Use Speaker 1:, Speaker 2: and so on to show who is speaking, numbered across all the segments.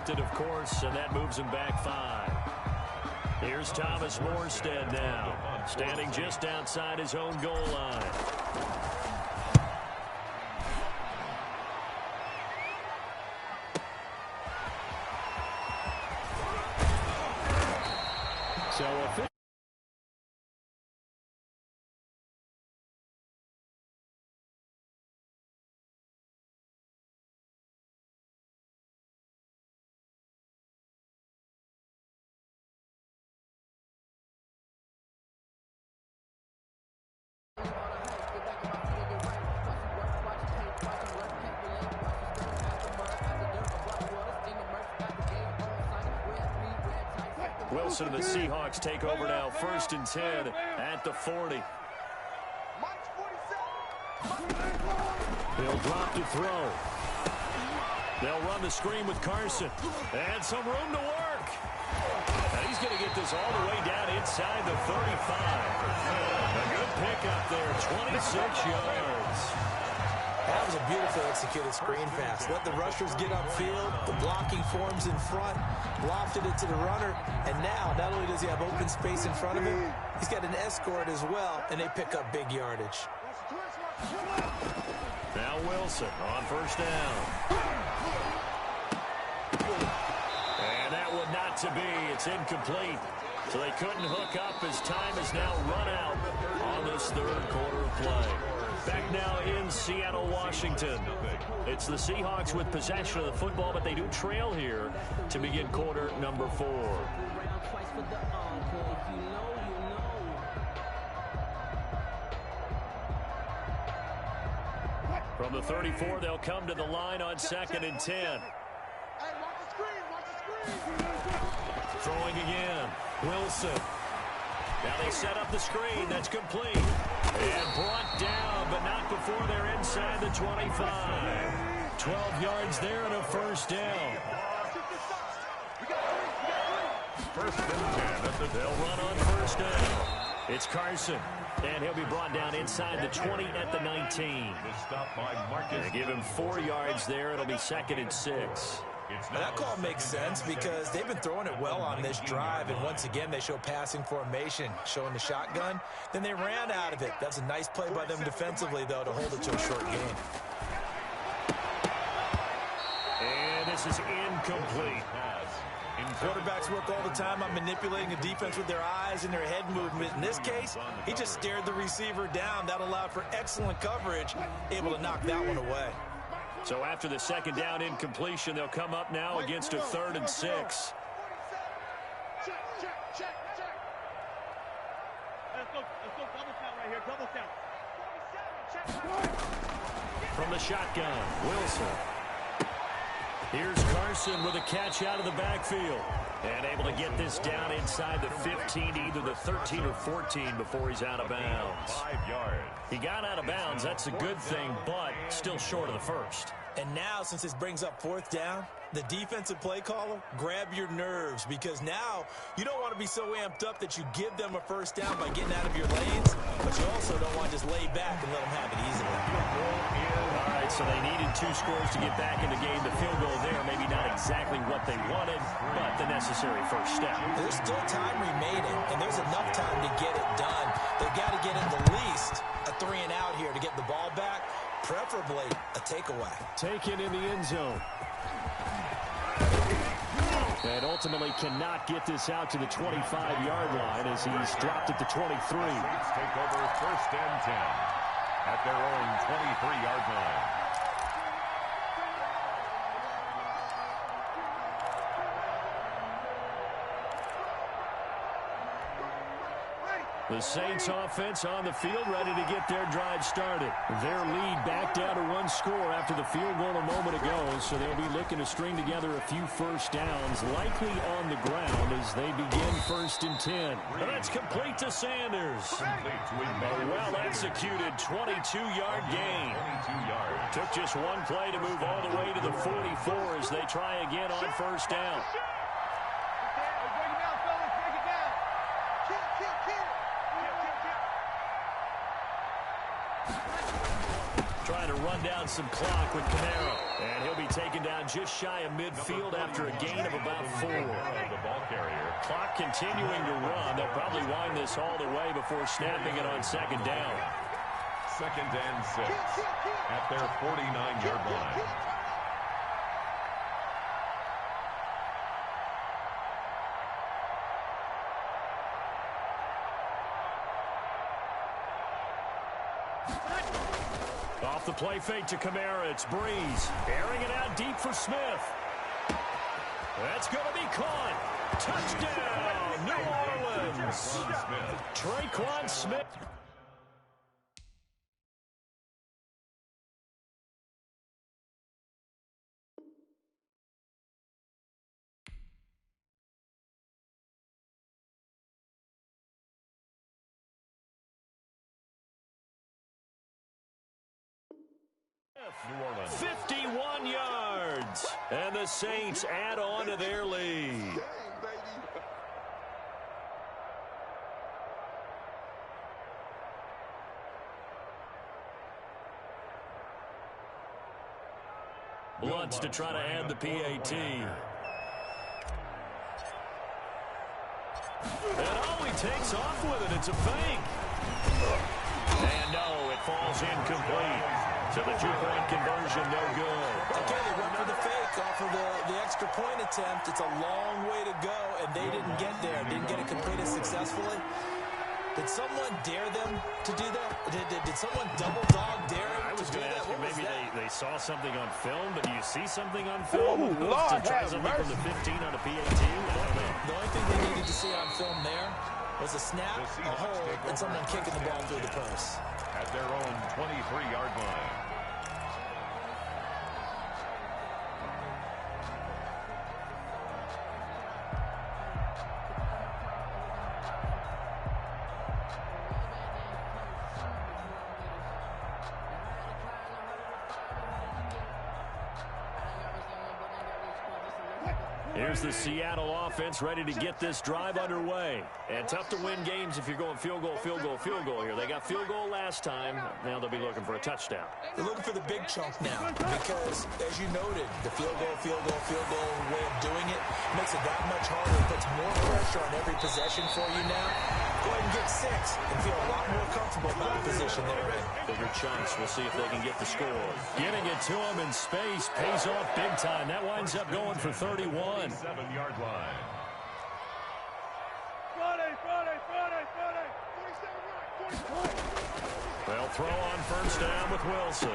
Speaker 1: intercepted, of course, and that moves him back 5. Here's Thomas Morstead now, standing just outside his own goal line. So Wilson and the Seahawks take over now, 1st and 10 at the 40. He'll drop to throw. They'll run the screen with Carson. And some room to work. And he's going to get this all the way down inside the 35. A good pickup there, 26 yards.
Speaker 2: That was a beautiful executed screen pass. Let the rushers get upfield. The blocking forms in front. Lofted it to the runner. And now, not only does he have open space in front of him, he's got an escort as well, and they pick up big yardage.
Speaker 1: Now Wilson on 1st down. And that would not to be. It's incomplete. So they couldn't hook up as time has now run out on this 3rd quarter of play. Back now in Seattle, Washington. It's the Seahawks with possession of the football, but they do trail here to begin quarter number 4. From the 34, they'll come to the line on 2nd and 10. Throwing again. Wilson. Now they set up the screen. That's complete. And brought down, but not before they're inside the 25. 12 yards there and a 1st down. 1st and 10. They'll run on 1st down. It's Carson. And he'll be brought down inside the 20 at the 19. They give him 4 yards there. It'll be 2nd and 6.
Speaker 2: Now that call makes sense because they've been throwing it well on this drive, and once again they show passing formation, showing the shotgun. Then they ran out of it. That's a nice play by them defensively, though, to hold it to a short game.
Speaker 1: And this is incomplete.
Speaker 2: Quarterbacks work all the time on manipulating a defense with their eyes and their head movement. In this case, he just stared the receiver down. That allowed for excellent coverage, able to knock that one away.
Speaker 1: So after the 2nd down incompletion, they'll come up now against a 3rd and 6.
Speaker 3: Let's go double count right here, double count.
Speaker 1: From the shotgun, Wilson. Here's Carson with a catch out of the backfield. And able to get this down inside the 15, either the 13 or 14 before he's out of bounds.
Speaker 4: 5 yards.
Speaker 1: He got out of bounds. That's a good thing, but still short of the 1st.
Speaker 2: And now, since this brings up 4th down, the defensive play caller, grab your nerves, because now you don't want to be so amped up that you give them a 1st down by getting out of your lanes, but you also don't want to just lay back and let them have it easily.
Speaker 1: All right, so they needed 2 scores to get back in the game. The field goal there, maybe not exactly what they wanted, but the necessary 1st step.
Speaker 2: There's still time remaining, and there's enough time to get it done. They've got to get at the least a 3 and out here to get the ball back, preferably a takeaway.
Speaker 1: Taken in the end zone. And ultimately cannot get this out to the 25-yard line as he's dropped at the 23.
Speaker 4: Take over 1st and 10 at their own 23-yard line.
Speaker 1: The Saints offense on the field, ready to get their drive started. Their lead back down to 1 score after the field goal a moment ago, so they'll be looking to string together a few 1st downs, likely on the ground as they begin 1st and 10. And that's complete to Sanders. A well-executed 22-yard gain.
Speaker 4: 22 yards.
Speaker 1: Took just 1 play to move all the way to the 44 as they try again on 1st down. trying to run down some clock with Kamara. And he'll be taken down just shy of midfield after a gain of about 4.
Speaker 4: The ball carrier.
Speaker 1: Clock continuing to run. They'll probably wind this all the way before snapping it on second down.
Speaker 4: 2nd and 6 at their 49-yard line.
Speaker 1: Off the play fake to Kamara, it's Breeze. Airing it out deep for Smith. That's going to be caught. Touchdown, New Orleans. Tre'Quan Smith.
Speaker 4: New Orleans.
Speaker 1: 51 yards. And the Saints add on to their lead. Lutz to try to add the PAT. And oh, he takes off with it. It's a fake. And no, it falls incomplete. So the 2-point conversion, no good.
Speaker 2: Okay, they went for the fake off of the extra point attempt. It's a long way to go, and they didn't get there. Didn't get it completed successfully. Did someone dare them to do that? Did someone double dog dare them?
Speaker 1: I was going to ask you, maybe they saw something on film, but do you see something on
Speaker 5: Oh,
Speaker 1: film?
Speaker 5: Lord,
Speaker 1: to try something from the 15 on a PAT? I don't know.
Speaker 2: The only thing they needed to see on film there was a snap, a hold, and someone kicking the ball through the purse.
Speaker 4: At their own 23-yard line.
Speaker 1: Here's the Seattle offense ready to get this drive underway. And tough to win games if you're going field goal, field goal, field goal here. They got field goal last time. Now they'll be looking for a touchdown.
Speaker 2: They're looking for the big chunk now because, as you noted, the field goal way of doing it makes it that much harder. It puts more pressure on every possession for you now. Go ahead and get 6 and feel a lot more comfortable about the position they're in.
Speaker 1: Bigger chunks. We'll see if they can get the score. Getting it to him in space pays off big time. That winds up going for 31.
Speaker 4: 7-yard line.
Speaker 3: Friday.
Speaker 1: They'll throw on first down with Wilson.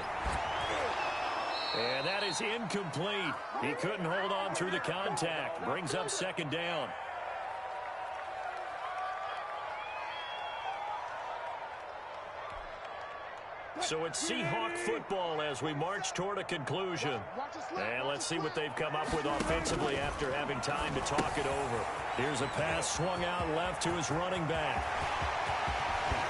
Speaker 1: And that is incomplete. He couldn't hold on through the contact. Brings up second down. So it's Seahawk football as we march toward a conclusion. And let's see what they've come up with offensively after having time to talk it over. Here's a pass swung out left to his running back.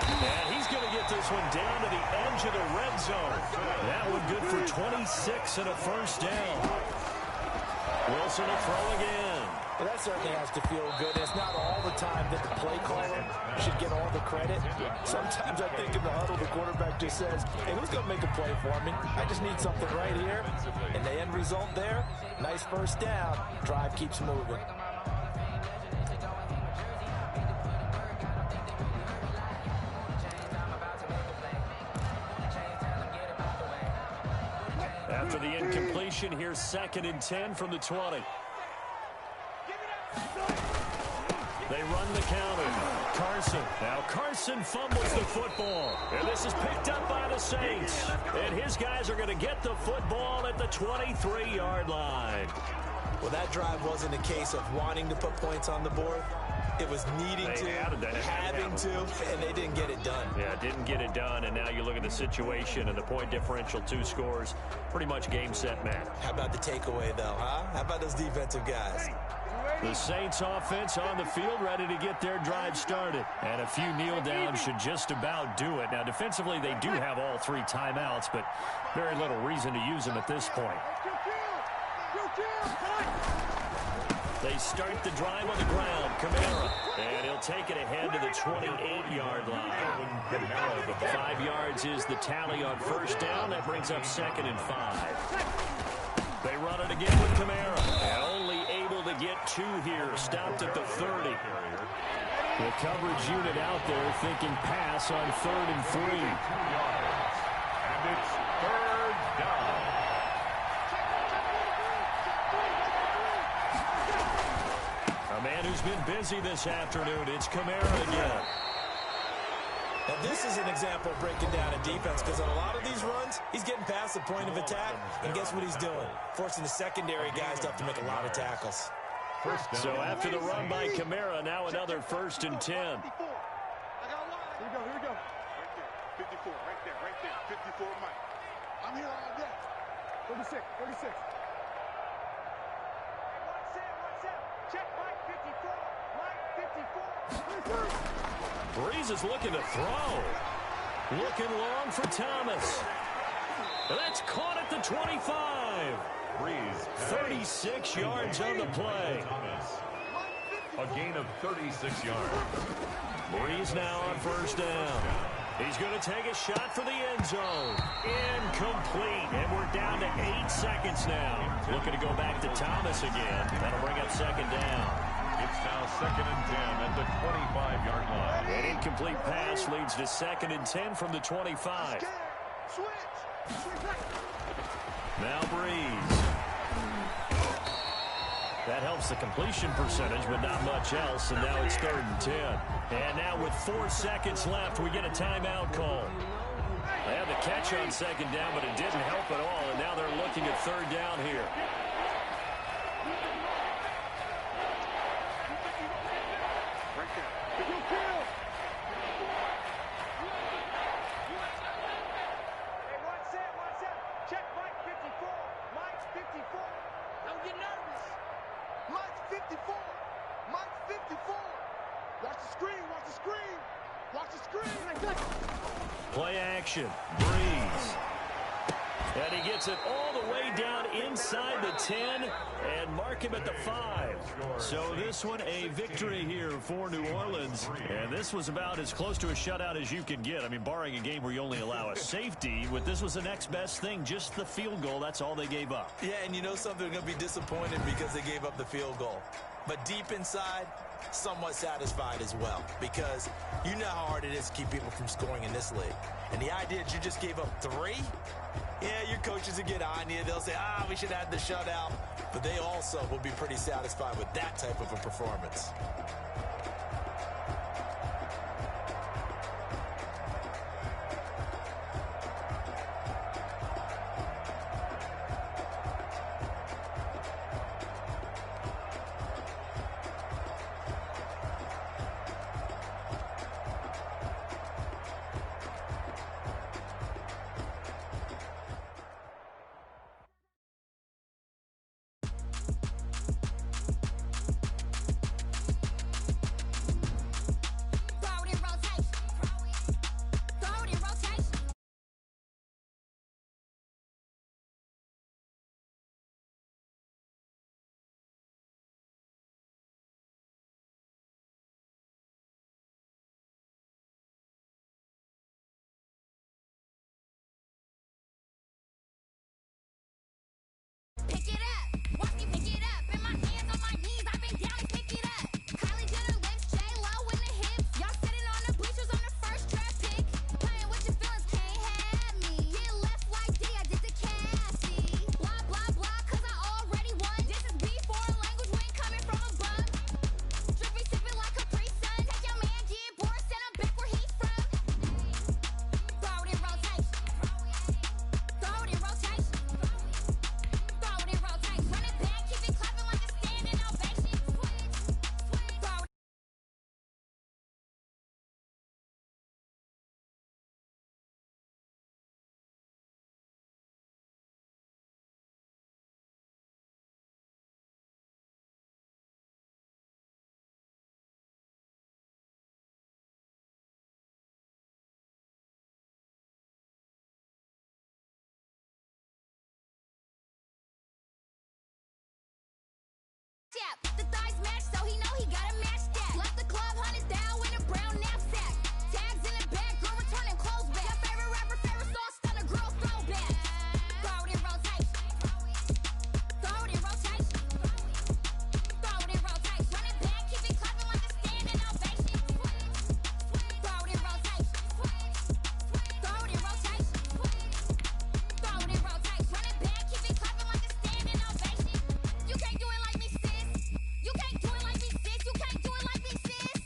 Speaker 1: And he's going to get this one down to the edge of the red zone. That one good for 26 and a first down. Wilson to throw again.
Speaker 2: Well, that certainly has to feel good. It's not all the time that the play caller should get all the credit. Sometimes I think in the huddle, the quarterback just says, hey, who's going to make a play for me? I just need something right here. And the end result there, nice first down. Drive keeps moving.
Speaker 1: After the incompletion, here's 2nd and 10 from the 20. They run the counter. Carson. Now Carson fumbles the football. And this is picked up by the Saints. And his guys are going to get the football at the 23-yard line.
Speaker 2: Well, that drive wasn't a case of wanting to put points on the board. It was needing to, having to, and they didn't get it done.
Speaker 1: Yeah, didn't get it done, and now you look at the situation and the point differential, 2 scores, pretty much game, set, match.
Speaker 2: How about the takeaway, though, huh? How about those defensive guys?
Speaker 1: The Saints offense on the field ready to get their drive started. And a few kneel downs should just about do it. Now, defensively, they do have all 3 timeouts, but very little reason to use them at this point. They start the drive on the ground. Kamara. And he'll take it ahead to the 28-yard line. 5 yards is the tally on first down. That brings up 2nd and 5. They run it again with Kamara. And only able to get 2 here. Stopped at the 30. The coverage unit out there thinking pass on 3rd and 3.
Speaker 4: And it's 3rd down.
Speaker 1: A man who's been busy this afternoon. It's Kamara again.
Speaker 2: Now, this is an example of breaking down a defense because on a lot of these runs, he's getting past the point of attack, and guess what he's doing? Forcing the secondary guys to have to make a lot of tackles.
Speaker 1: So after the run by Kamara, now another 1st and 10.
Speaker 3: Here we go. 54, right there. 54, Mike. I'm here all day. 36. Watch out. Check Mike 54. Mike 54.
Speaker 1: Breeze is looking to throw. Looking long for Thomas. That's caught at the 25.
Speaker 4: Breeze.
Speaker 1: 36 yards on the play.
Speaker 4: A gain of 36 yards.
Speaker 1: Breeze now on 1st down. He's going to take a shot for the end zone. Incomplete. And we're down to 8 seconds now. Looking to go back to Thomas again. That'll bring up 2nd down.
Speaker 4: It's now 2nd and 10 at the 25-yard line.
Speaker 1: An incomplete pass leads to 2nd and 10 from the 25. Now Breeze. That helps the completion percentage, but not much else, and now it's 3rd and 10. And now with 4 seconds left, we get a timeout call. They had the catch on 2nd down, but it didn't help at all, and now they're looking at 3rd down here. Play action. Breeze. And he gets it all the way down inside the 10 and mark him at the 5. So this one a victory here for New Orleans. And this was about as close to a shutout as you can get. I mean, barring a game where you only allow a safety, but this was the next best thing, just the field goal. That's all they gave up.
Speaker 2: Yeah, and you know something, they're going to be disappointed because they gave up the field goal. But deep inside, somewhat satisfied as well, because you know how hard it is to keep people from scoring in this league. And the idea that you just gave up 3, yeah, your coaches will get on you. They'll say, we should have had the shutout. But they also will be pretty satisfied with that type of a performance.
Speaker 5: Pick it up. Watch me pick it up. In my hands on my knees, I've been down and pick it up. Kylie Jenner lips, J-Lo in the hips. Y'all sitting on the bleachers on the first draft pick. Playing with your feelings, can't have me. Get left like D, I did the Cassie. Blah, blah, blah, cause I already won. This is B4 language, we ain't coming from above. Drippy, sipping like a pre-sun. Take your man, get bored, send him back where he's from. Throw it in rotation. Throw it in rotation. Throw it in rotation. Run it back, keep it clapping like a standing ovation. Throw it. The thighs match, so he know he gotta match that. Left the club, 100 down with a brown knapsack. Tags in the bag, girl returning clothes back. Your favorite rapper, favorite song, stunner, girl throwback. Throw it in rotation. Throw it in rotation. Throw it in rotation. Run it back, keep it clapping like a standing ovation. Throw it in rotation. Throw it in rotation. Throw it in rotation. Run it back, keep it clapping like a standing ovation. You can't do it like me, sis. You can't do it like me, sis. You can't do it like me, sis.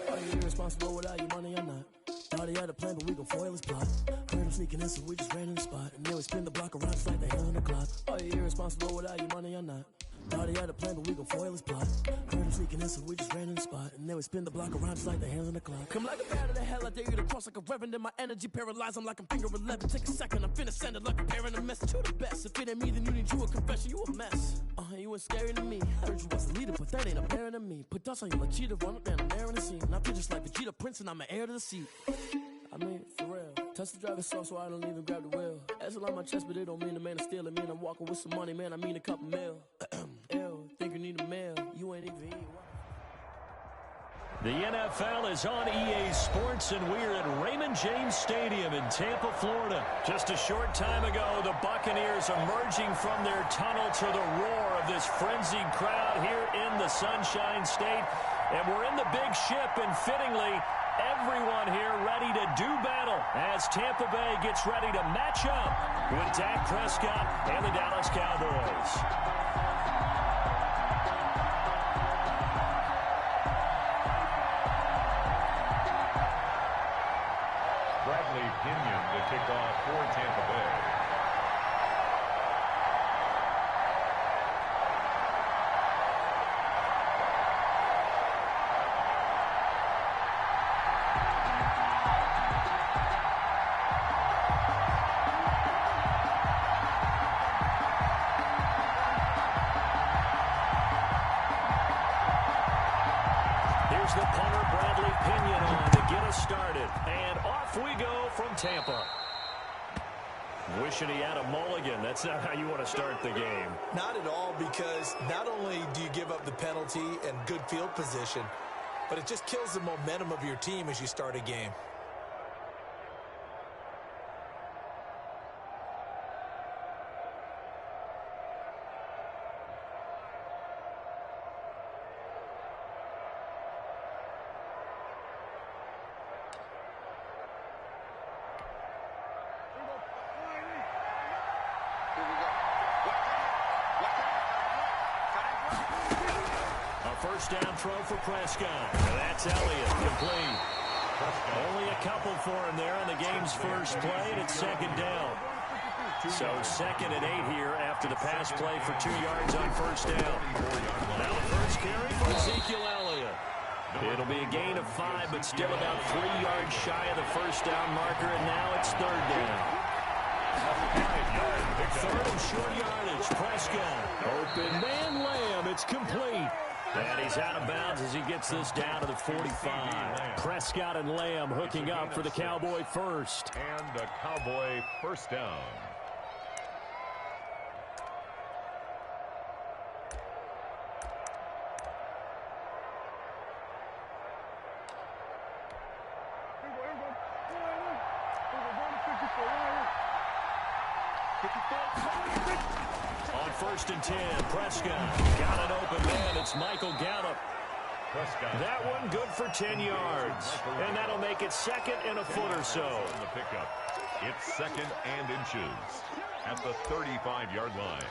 Speaker 6: Are you irresponsible without your money or not? Thought he had a plan, but we gon' foil his plot. Heard him sneaking in, so we just ran in the spot. And then we spin the block around just like the hand on the clock. Are you irresponsible without your money or not? Thought he had a plan, but we gon' foil his plot. Heard him sneaking in, so we just ran in the spot. And then we spin the block around just like the hands on the clock. Come like a bat of the hell, I dare you to cross like a reverend. In my energy paralyzed, I'm like I'm finger 11. Take a second, I'm finna send it like a parent a message to the best. If it ain't me, then you need you a confession, you a mess. You ain't scary to me. Heard you was a leader, but that ain't apparent to me. Put dust on you like cheetah, run up down the air in the scene. I feel just like Vegeta Prince, and I'm an heir to the seat. I mean, for real. Touch the driver's soft, so I don't even grab the wheel. Asshole on my chest, but it don't mean a man to steal. It mean I'm walking with some money, man. I mean a couple mil. Ew, think you need a mail. You ain't even eating.
Speaker 1: The NFL is on EA Sports, and we're at Raymond James Stadium in Tampa, Florida. Just a short time ago, the Buccaneers emerging from their tunnel to the roar of this frenzied crowd here in the Sunshine State. And we're in the big ship, and fittingly, everyone here ready to do battle as Tampa Bay gets ready to match up with Dak Prescott and the Dallas Cowboys.
Speaker 4: Bradley Pinion to kick off for Tampa Bay.
Speaker 1: Here's the punter, Bradley Pinion, on to get us started. And off we go from Tampa. Wishing he had a mulligan. That's not how you want to start the game.
Speaker 2: Not at all, because not only do you give up the penalty and good field position, but it just kills the momentum of your team as you start a game.
Speaker 1: First down throw for Prescott. And that's Elliott, complete. Only a couple for him there on the game's first play, and it's second down. So 2nd and 8 here after the pass play for 2 yards on first down. Now the first carry for Ezekiel Elliott. It'll be a gain of 5, but still about 3 yards shy of the first down marker, and now it's third down. Third and short yardage. Prescott. Open man, Lamb. It's complete. And he's out of bounds as he gets this down to the 45. Prescott and Lamb hooking up for the Cowboy first.
Speaker 4: And the Cowboy first down.
Speaker 1: On 1st and 10, Prescott got an open man. It's Michael Gallup.
Speaker 4: Prescott.
Speaker 1: That one good for 10 yards. And that'll make it 2nd and a foot or so.
Speaker 4: On the pickup. It's 2nd and inches at the 35-yard line.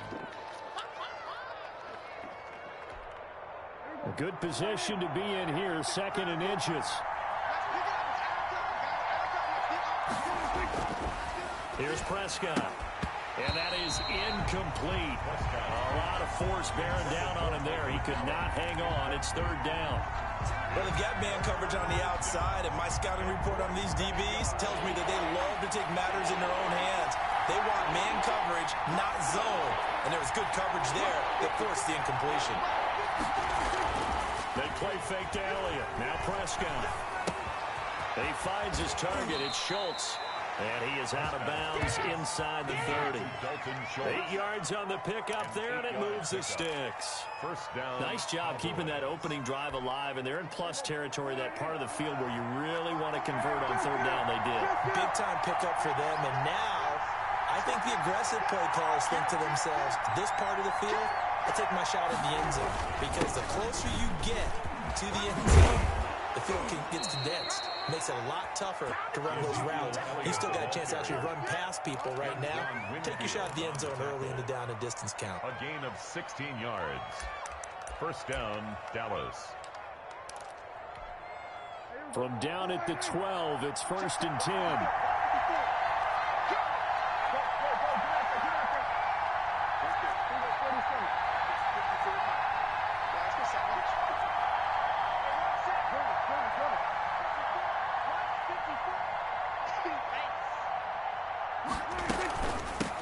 Speaker 1: A good position to be in here, 2nd and inches. Here's Prescott. And that is incomplete. A lot of force bearing down on him there. He could not hang on. It's third down.
Speaker 2: Well, they've got man coverage on the outside, and my scouting report on these DBs tells me that they love to take matters in their own hands. They want man coverage, not zone. And there was good coverage there that forced the incompletion.
Speaker 1: They play fake to Elliott. Now Prescott. He finds his target. It's Schultz. And he is out of bounds inside the 30. 8 yards on the pickup there, and it moves the sticks.
Speaker 4: First down.
Speaker 1: Nice job keeping that opening drive alive, and they're in plus territory, that part of the field where you really want to convert on third down. They did.
Speaker 2: Big-time pickup for them, and now I think the aggressive play callers think to themselves, this part of the field, I take my shot at the end zone, because the closer you get to the end zone, the field gets condensed. Makes it a lot tougher to run those routes. You still got a chance to actually run past people right now. Take your shot at the end zone early in the down and distance count.
Speaker 4: A gain of 16 yards. First down, Dallas.
Speaker 1: From down at the 12, it's 1st and 10.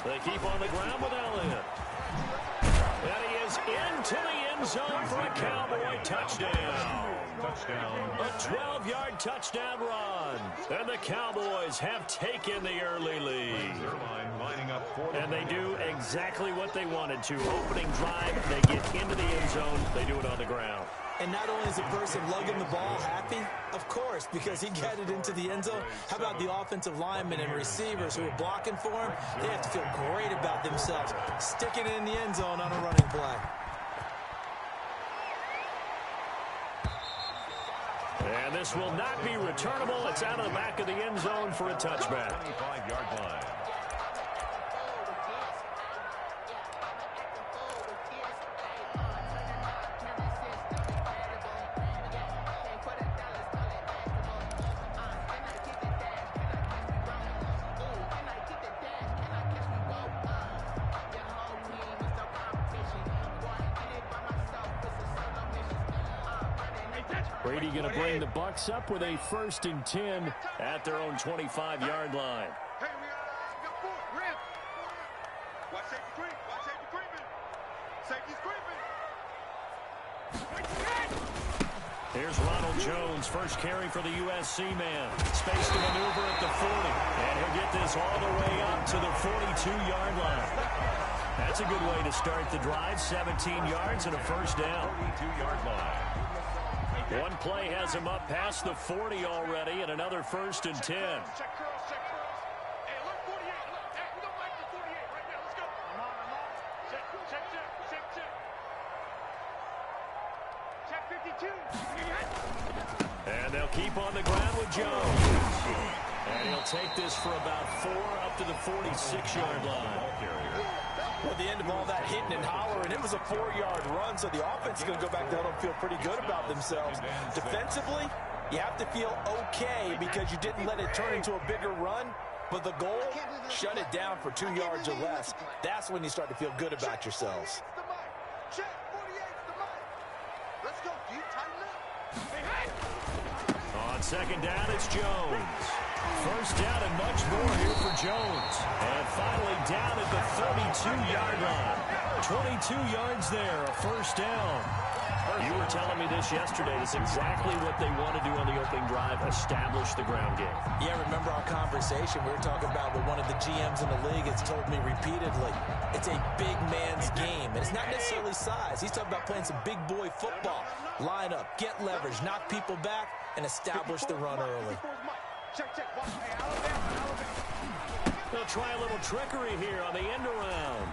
Speaker 1: They keep on the ground with Elliott. And he is into the end zone for a Cowboy touchdown. A 12-yard touchdown run. And the Cowboys have taken the early lead. And they do exactly what they wanted to. Opening drive, they get into the end zone. They do it on the ground.
Speaker 2: And not only is the person lugging the ball happy, of course, because he got it into the end zone. How about the offensive linemen and receivers who are blocking for him? They have to feel great about themselves, sticking it in the end zone on a running play.
Speaker 1: And this will not be returnable. It's out of the back of the end zone for a touchback.
Speaker 4: 25-yard line.
Speaker 1: Brady going to bring the Bucs up with a 1st and 10 at their own 25-yard line.
Speaker 3: Hey, we got 4. Rim. Watch safety creep. Watch safety creeping. Safety's creeping.
Speaker 1: Here's Ronald Jones, first carry for the USC man. Space to maneuver at the 40. And he'll get this all the way up to the 42-yard line. That's a good way to start the drive. 17 yards and a first down.
Speaker 4: 42-yard line.
Speaker 1: One play has him up past the 40 already, and another 1st and 10.
Speaker 3: Check curls, check curls. Hey, look, 48. Look, hey, we don't like the 48 right now. Let's go. I'm on. Check, check, check, check, check. Check 52.
Speaker 1: And they'll keep on the ground with Jones. And he'll take this for about 4 up to the 46-yard line.
Speaker 2: Well, at the end of all that hitting and hollering, it was a 4-yard run, so the offense is going to go back down and feel pretty good about themselves. Defensively, you have to feel okay because you didn't let it turn into a bigger run, but the goal, shut it down for 2 yards or less. That's when you start to feel good about yourselves.
Speaker 3: Check, 48's the mic. Let's go, D. Tighten up. Hey,
Speaker 1: On second down, it's Jones. First down and much more here for Jones. And finally down at the 32-yard line. 22 yards there, a first down. You were telling me this yesterday. That's exactly what they want to do on the opening drive, establish the ground game.
Speaker 2: Yeah, remember our conversation we were talking about with one of the GMs in the league has told me repeatedly, it's a big man's game. And it's not necessarily size. He's talking about playing some big boy football. Line up, get leverage, knock people back, and establish the run early.
Speaker 3: check, check. Watch. Hey, Alabama.
Speaker 1: They'll try a little trickery here on the end around.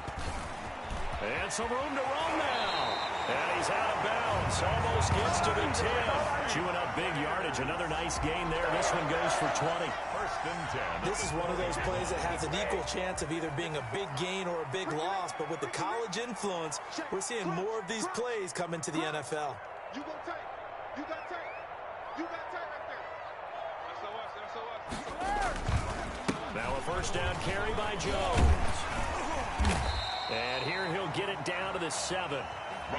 Speaker 1: And some room to run now. And he's out of bounds. Almost gets to the 10. Chewing up big yardage. Another nice gain there. This one goes for 20.
Speaker 4: First and 10.
Speaker 2: This is one of those plays that has an equal chance of either being a big gain or a big loss. But with the college influence, we're seeing more of these plays come into the NFL.
Speaker 3: You go tight. You got tight. You got tight right there. SOS.
Speaker 1: Now a first down carry by Jones. And here he'll get it down to the 7.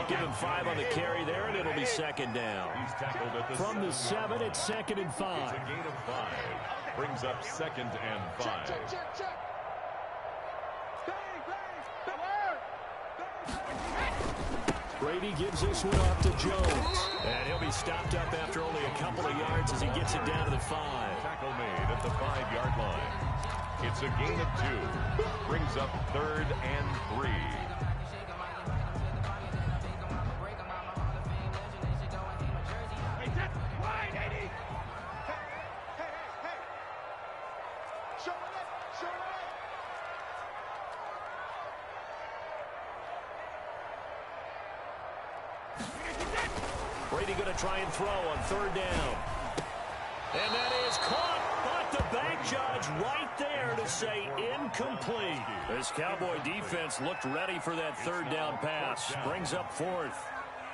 Speaker 1: Give him 5 on the carry there, and it'll be second down.
Speaker 4: He's tackled at the
Speaker 1: From the 7, it's second and 5.
Speaker 4: It's a gain of 5. Brings up second and 5.
Speaker 3: Check.
Speaker 1: Brady gives this one off to Jones. And he'll be stopped up after only a couple of yards as he gets it down to the 5.
Speaker 4: Tackle made at the 5-yard line. It's a gain of 2. Brings up 3rd and 3.
Speaker 1: Brady going to try and throw on 3rd down. And that is caught, but the bank judge right there to say incomplete. This Cowboy defense looked ready for that 3rd down pass. Brings up 4th.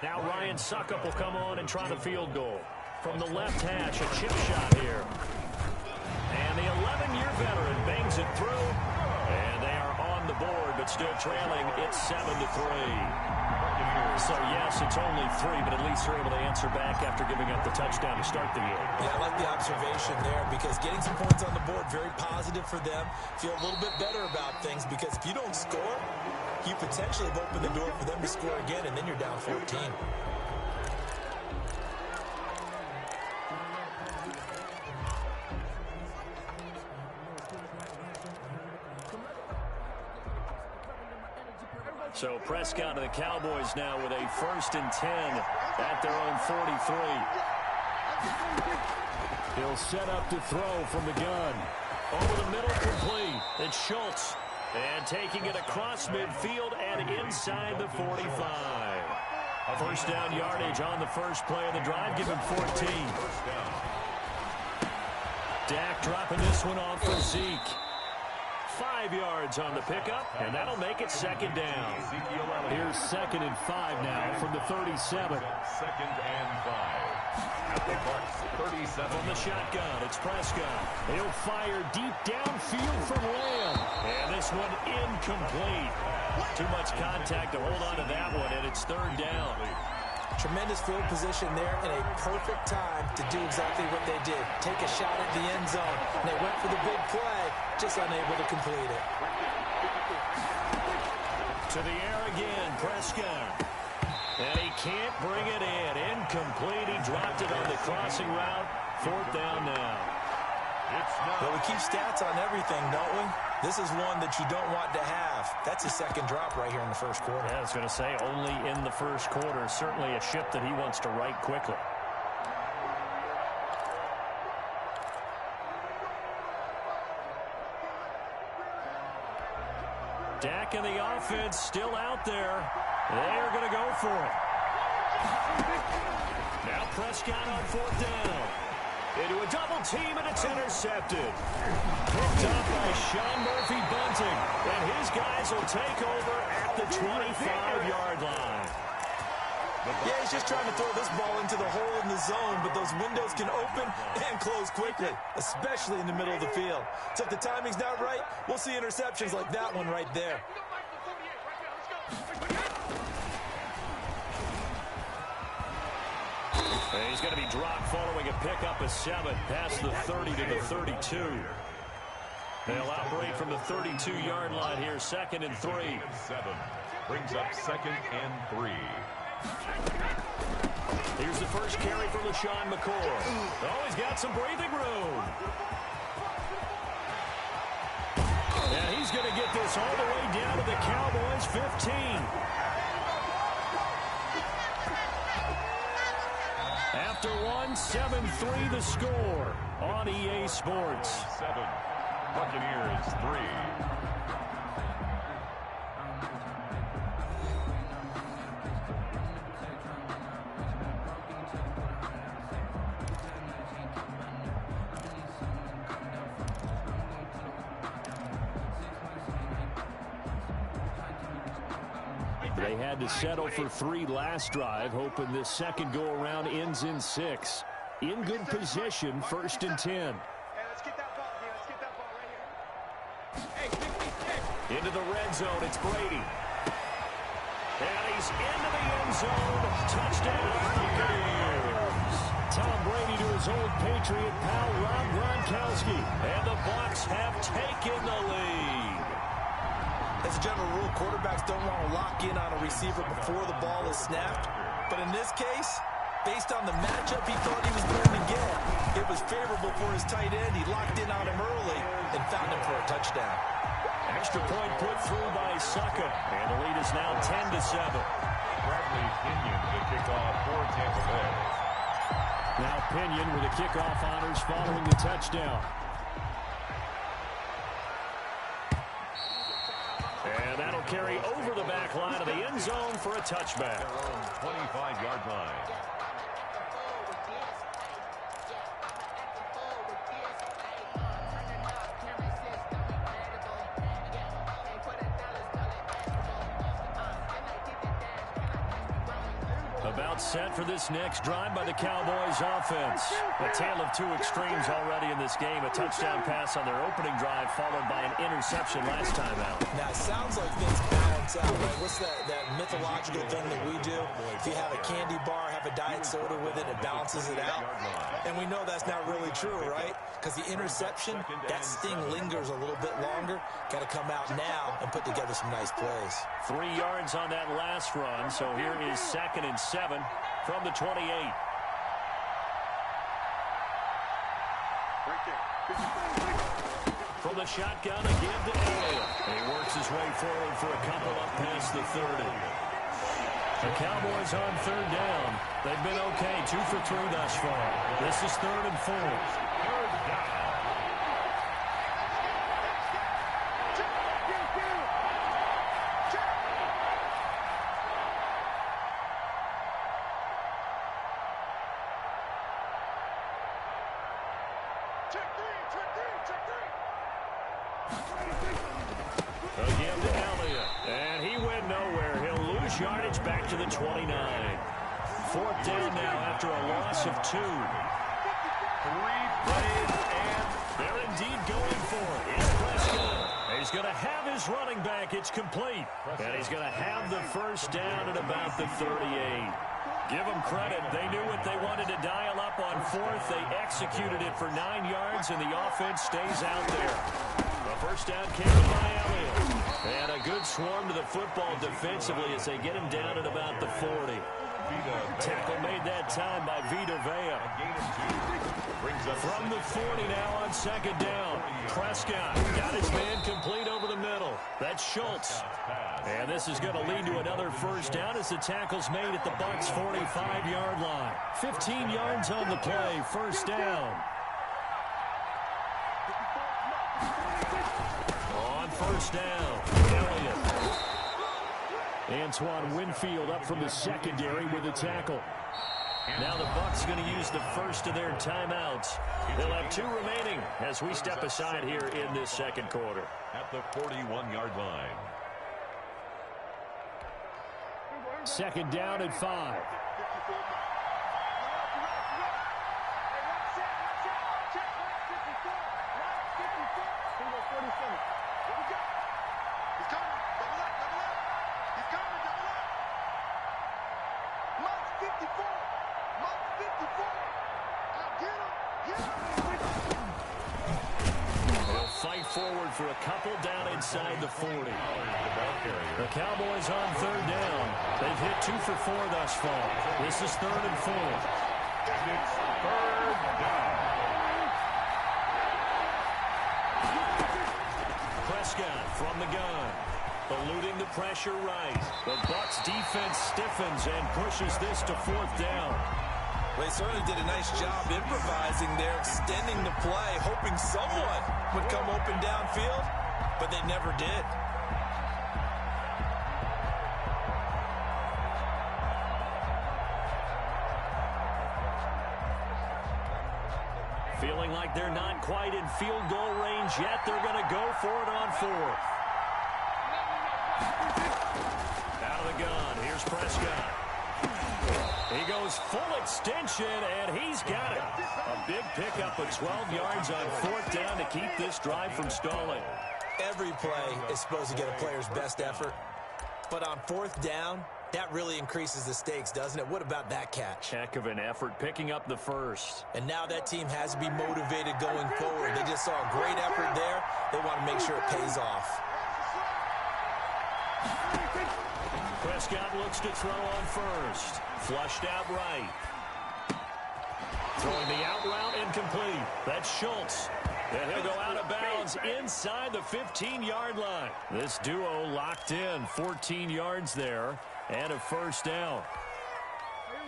Speaker 1: Now Ryan Succop will come on and try the field goal. From the left hash, a chip shot here. And the 11-year veteran bangs it through. And they are on the board, but still trailing. It's 7-3. So, yes, it's only 3, but at least they're able to answer back after giving up the touchdown to start the game.
Speaker 2: Yeah, I like the observation there because getting some points on the board, very positive for them. Feel a little bit better about things because if you don't score, you potentially have opened the door for them to score again, and then you're down 14.
Speaker 1: So Prescott of the Cowboys now with a 1st and 10 at their own 43. He'll set up to throw from the gun. Over the middle, complete. It's Schultz. And taking it across midfield and inside the 45. 1st down yardage on the first play of the drive. Give him 14. Dak dropping this one off for Zeke. 5 yards on the pickup, and that'll make it 2nd down. Here's 2nd and 5 now from the 37.
Speaker 4: 2nd and 5. At the Bucs 37.
Speaker 1: From the shotgun, it's Prescott. He'll fire deep downfield from Lamb. And this one incomplete. Too much contact to hold on to that one, and it's 3rd down.
Speaker 2: Tremendous field position there and a perfect time to do exactly what they did. Take a shot at the end zone. And they went for the big play, just unable to complete it.
Speaker 1: To the air again, Prescott. And he can't bring it in. Incomplete. He dropped it on the crossing route. 4th down now.
Speaker 2: Well, we keep stats on everything, don't we? This is one that you don't want to have. That's a 2nd drop right here in the 1st quarter.
Speaker 1: Yeah, I was going to say only in the 1st quarter. Certainly a ship that he wants to right quickly. Dak and the offense still out there. They are going to go for it. Now Prescott on 4th down. Into a double team, and it's intercepted. Picked up by Sean Murphy-Bunting. And his guys will take over at the 25-yard line.
Speaker 2: Yeah, he's just trying to throw this ball into the hole in the zone, but those windows can open and close quickly, especially in the middle of the field. So if the timing's not right, we'll see interceptions like that one right there.
Speaker 1: And he's going to be dropped following a pickup of 7 past the 30 to the 32. They'll operate from the 32-yard line here, 2nd and 3.
Speaker 4: 7 brings up 2nd and 3.
Speaker 1: Here's the first carry for LeSean McCoy. Oh, he's got some breathing room. And he's going to get this all the way down to the Cowboys' 15. After 7-3 the score on EA Sports.
Speaker 4: 7. Buccaneers 3.
Speaker 1: They had to settle for 3 last drive, hoping this second go-around ends in 6. In good position, 1st and 10.
Speaker 3: Hey, let's get that ball here. Let's get that ball right here. Hey,
Speaker 1: Into the red zone, it's Brady. And he's into the end zone. Touchdown, Buccaneers. Tom Brady to his old Patriot pal, Rob Gronkowski. And the Bucs have taken the lead.
Speaker 2: As a general rule, quarterbacks don't want to lock in on a receiver before the ball is snapped. But in this case, based on the matchup he thought he was going to get, it was favorable for his tight end. He locked in on him early and found him for a touchdown.
Speaker 1: Extra point put through by Succa, and the lead is now 10-7.
Speaker 4: Bradley Pinion the kickoff for Tampa Bay.
Speaker 1: Now Pinion with the kickoff honors following the touchdown. And that'll carry over the back line of the end zone for a touchback.
Speaker 4: Their own 25-yard line.
Speaker 1: About set for this next drive by the Cowboys offense. A tale of two extremes already in this game. A touchdown pass on their opening drive followed by an interception last time out.
Speaker 2: Now, it sounds like things balance out, right? What's that mythological thing that we do? If you have a candy bar, have a diet soda with it, it balances it out. And we know that's not really true, right? Because the interception, that sting lingers a little bit longer. Got to come out now and put together some nice plays.
Speaker 1: 3 yards on that last run, so here is 2nd and 7 from the 28. From the shotgun, again to Elliott. And he works his way forward for a couple up past the 30. The Cowboys on 3rd down. They've been okay, 2 for 3 thus far. This is 3rd and 4. Again to Elliott. And he went nowhere. He'll lose yardage back to the 29. 4th down now after a loss of 2. 3 plays, and they're indeed going for it. It's Prescott. He's going to have his running back. It's complete. And he's going to have the first down at about the 38. Give them credit. They knew what they wanted to dial up on 4th. They executed it for 9 yards, and the offense stays out there. The first down came by Elliott. And a good swarm to the football defensively as they get him down at about the 40. Tackle made that time by Vita Vea. From the 40 now on 2nd down. Prescott got his man complete over the middle. That's Schultz. And this is going to lead to another first down as the tackle's made at the Bucs' 45-yard line. 15 yards on the play, first down. On first down, Elliott. Antoine Winfield up from the secondary with a tackle. Now the Bucs going to use the first of their timeouts. They'll have 2 remaining as we step aside here in this second quarter.
Speaker 4: At the 41-yard line.
Speaker 1: 2nd down and 5. Forward for a couple down inside the 40. The Cowboys on 3rd down. They've hit 2 for 4 thus far. This is 3rd and 4.
Speaker 4: It's 3rd down.
Speaker 1: Prescott from the gun. Eluding the pressure right. The Bucs defense stiffens and pushes this to 4th down.
Speaker 2: They certainly did a nice job improvising there, extending the play, hoping someone would come open downfield, but they never did.
Speaker 1: Feeling like they're not quite in field goal range yet, they're going to go for it on 4th. Out of the gun, here's Prescott. He goes full extension, and he's got it. A big pickup of 12 yards on 4th down to keep this drive from stalling.
Speaker 2: Every play is supposed to get a player's best effort. But on 4th down, that really increases the stakes, doesn't it? What about that catch?
Speaker 1: Heck of an effort picking up the first.
Speaker 2: And now that team has to be motivated going forward. They just saw a great effort there. They want to make sure it pays off.
Speaker 1: Prescott looks to throw on first. Flushed out right. Throwing the out route incomplete. That's Schultz. And he'll go out of bounds inside the 15-yard line. This duo locked in. 14 yards there and a first down.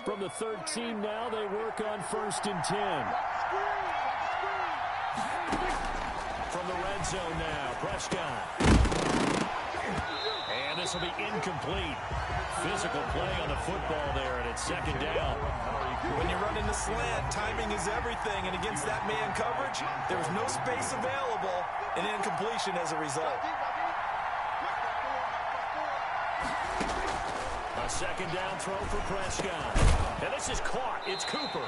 Speaker 1: From the 13 now, they work on 1st and 10. From the red zone now, Prescott. And this will be incomplete. Physical play on the football there, and it's 2nd down.
Speaker 2: When you're running the slant, timing is everything, and against that man coverage, there was no space available, and incompletion as a result.
Speaker 1: A 2nd down throw for Prescott. And this is caught. It's Cooper.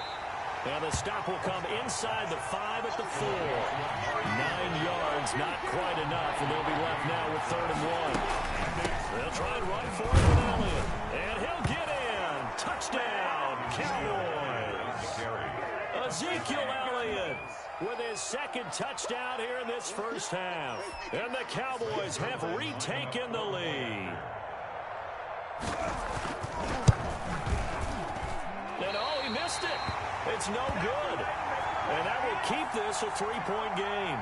Speaker 1: And the stop will come inside the 5 at the 4. 9 yards, not quite enough, and they'll be left now with 3rd and 1. They'll try and run for it with Elliott. And he'll get in. Touchdown, Cowboys. Ezekiel Elliott with his 2nd touchdown here in this first half. And the Cowboys have retaken the lead. And oh, he missed it. It's no good. And that will keep this a 3-point game.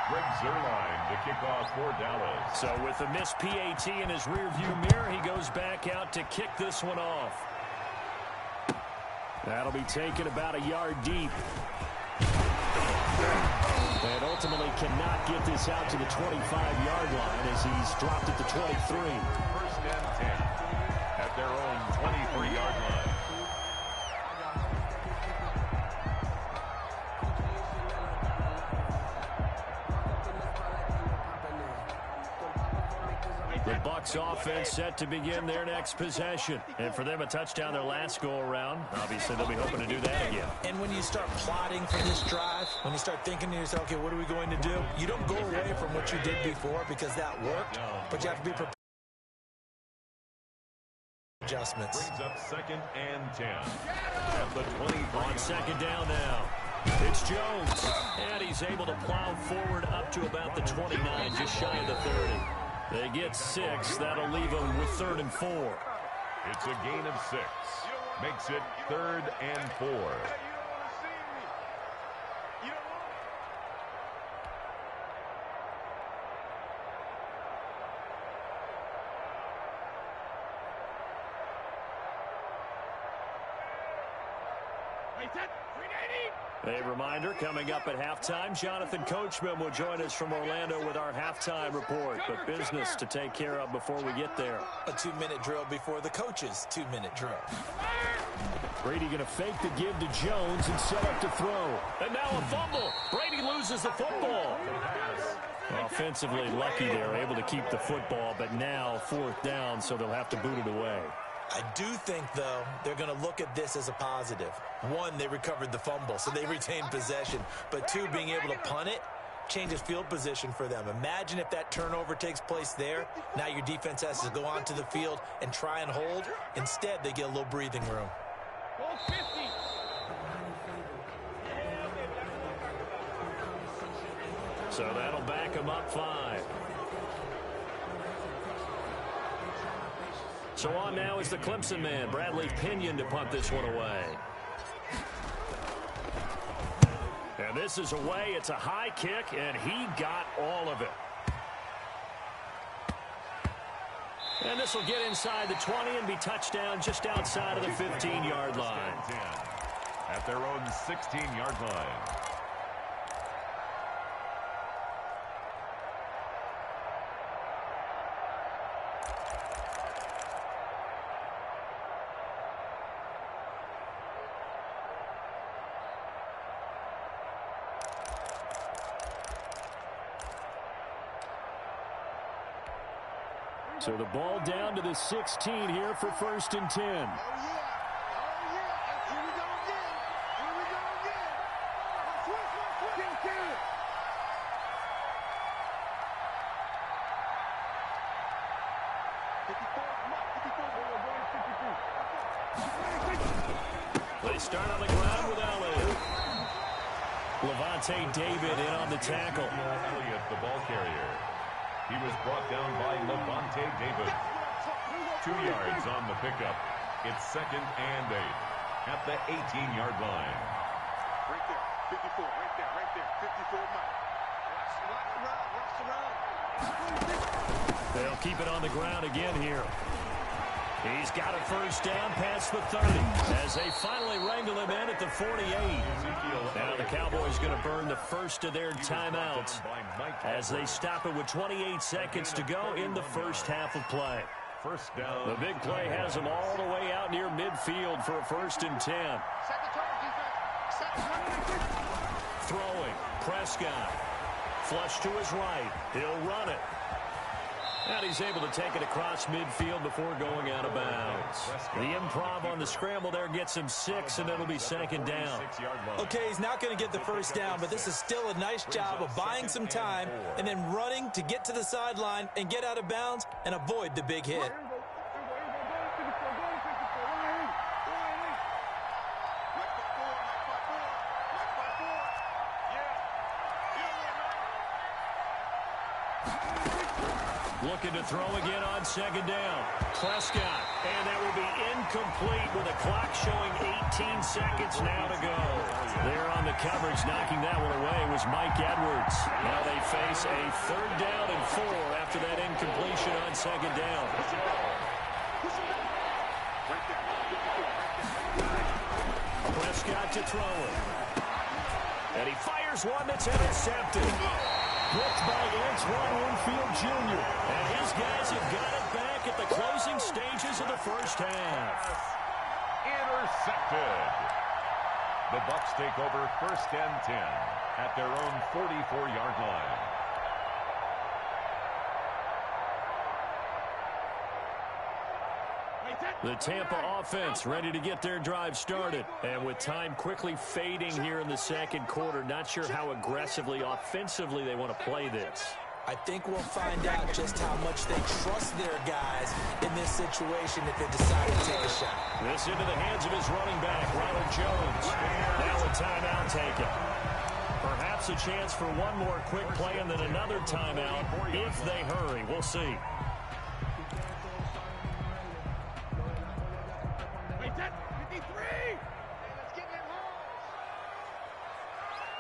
Speaker 4: Greg Zuerlein to kick off for Dallas.
Speaker 1: So with the missed PAT in his rearview mirror, he goes back out to kick this one off. That'll be taken about a yard deep. And ultimately cannot get this out to the 25-yard line as he's dropped at the 23.
Speaker 4: 1st and 10 at their own 23-yard line.
Speaker 1: The Bucs offense set to begin their next possession. And for them, a touchdown their last go-around. Obviously, they'll be hoping to do that again.
Speaker 2: And when you start plotting for this drive, when you start thinking to yourself, okay, what are we going to do? You don't go away from what you did before because that worked, but you have to be prepared. Adjustments.
Speaker 4: Brings up 2nd and 10 at the 25.
Speaker 1: On 2nd down now. It's Jones. And he's able to plow forward up to about the 29, just shy of the 30. They get 6. That'll leave them with 3rd and 4.
Speaker 4: It's a gain of 6. Makes it 3rd and 4.
Speaker 1: A reminder, coming up at halftime, Jonathan Coachman will join us from Orlando with our halftime report. But business to take care of before we get there.
Speaker 2: A 2-minute drill before the coach's 2-minute drill.
Speaker 1: Brady going to fake the give to Jones and set up to throw. And now a fumble. Brady loses the football. Offensively lucky they're able to keep the football, but now 4th down, so they'll have to boot it away.
Speaker 2: I do think, though, they're going to look at this as a positive. 1, they recovered the fumble, so they retained possession. But 2, being able to punt it changes field position for them. Imagine if that turnover takes place there. Now your defense has to go onto the field and try and hold. Instead, they get a little breathing room.
Speaker 1: So that'll back them up 5. So on now is the Clemson man, Bradley Pinion, to punt this one away. And this is away. It's a high kick, and he got all of it. And this will get inside the 20 and be touchdown just outside of the 15-yard line.
Speaker 4: At their own 16-yard line.
Speaker 1: So the ball down to the 16 here for 1st and 10. They start on the ground with Elliott. Levante David in on the tackle.
Speaker 4: Elliott, the ball carrier. He was brought down by Levante David. 2 yards on the pickup. It's 2nd and 8 at the 18-yard line.
Speaker 3: Right there, 54, right there, 54 Mike. Watch around.
Speaker 1: They'll keep it on the ground again here. He's got a first down past the 30 as they finally wrangle him in at the 48. Now the Cowboys going to burn the first of their timeouts as they stop it with 28 seconds to go in the first half of play.
Speaker 4: First down.
Speaker 1: The big play has them all the way out near midfield for a 1st and 10. Throwing, Prescott. Flush to his right. He'll run it. And he's able to take it across midfield before going out of bounds. The improv on the scramble there gets him 6, and it'll be 2nd down.
Speaker 2: Okay, he's not going to get the first down, but this is still a nice job of buying some time and then running to get to the sideline and get out of bounds and avoid the big hit.
Speaker 1: Looking to throw again on 2nd down. Prescott, and that will be incomplete with a clock showing 18 seconds now to go. There on the coverage, knocking that one away was Mike Edwards. Now they face a 3rd down and 4 after that incompletion on 2nd down. Prescott to throw it. And he fires one that's intercepted. Blocked by Antoine Winfield Jr. And his guys have got it back at the closing stages of the first half.
Speaker 4: Intercepted. The Bucs take over 1st and 10 at their own 44-yard line.
Speaker 1: The Tampa offense ready to get their drive started. And with time quickly fading here in the 2nd quarter, not sure how aggressively, offensively they want to play this.
Speaker 2: I think we'll find out just how much they trust their guys in this situation if they decide to take a shot.
Speaker 1: This into the hands of his running back, Ronald Jones. Now a timeout taken. Perhaps a chance for one more quick play and then another timeout if they hurry. We'll see.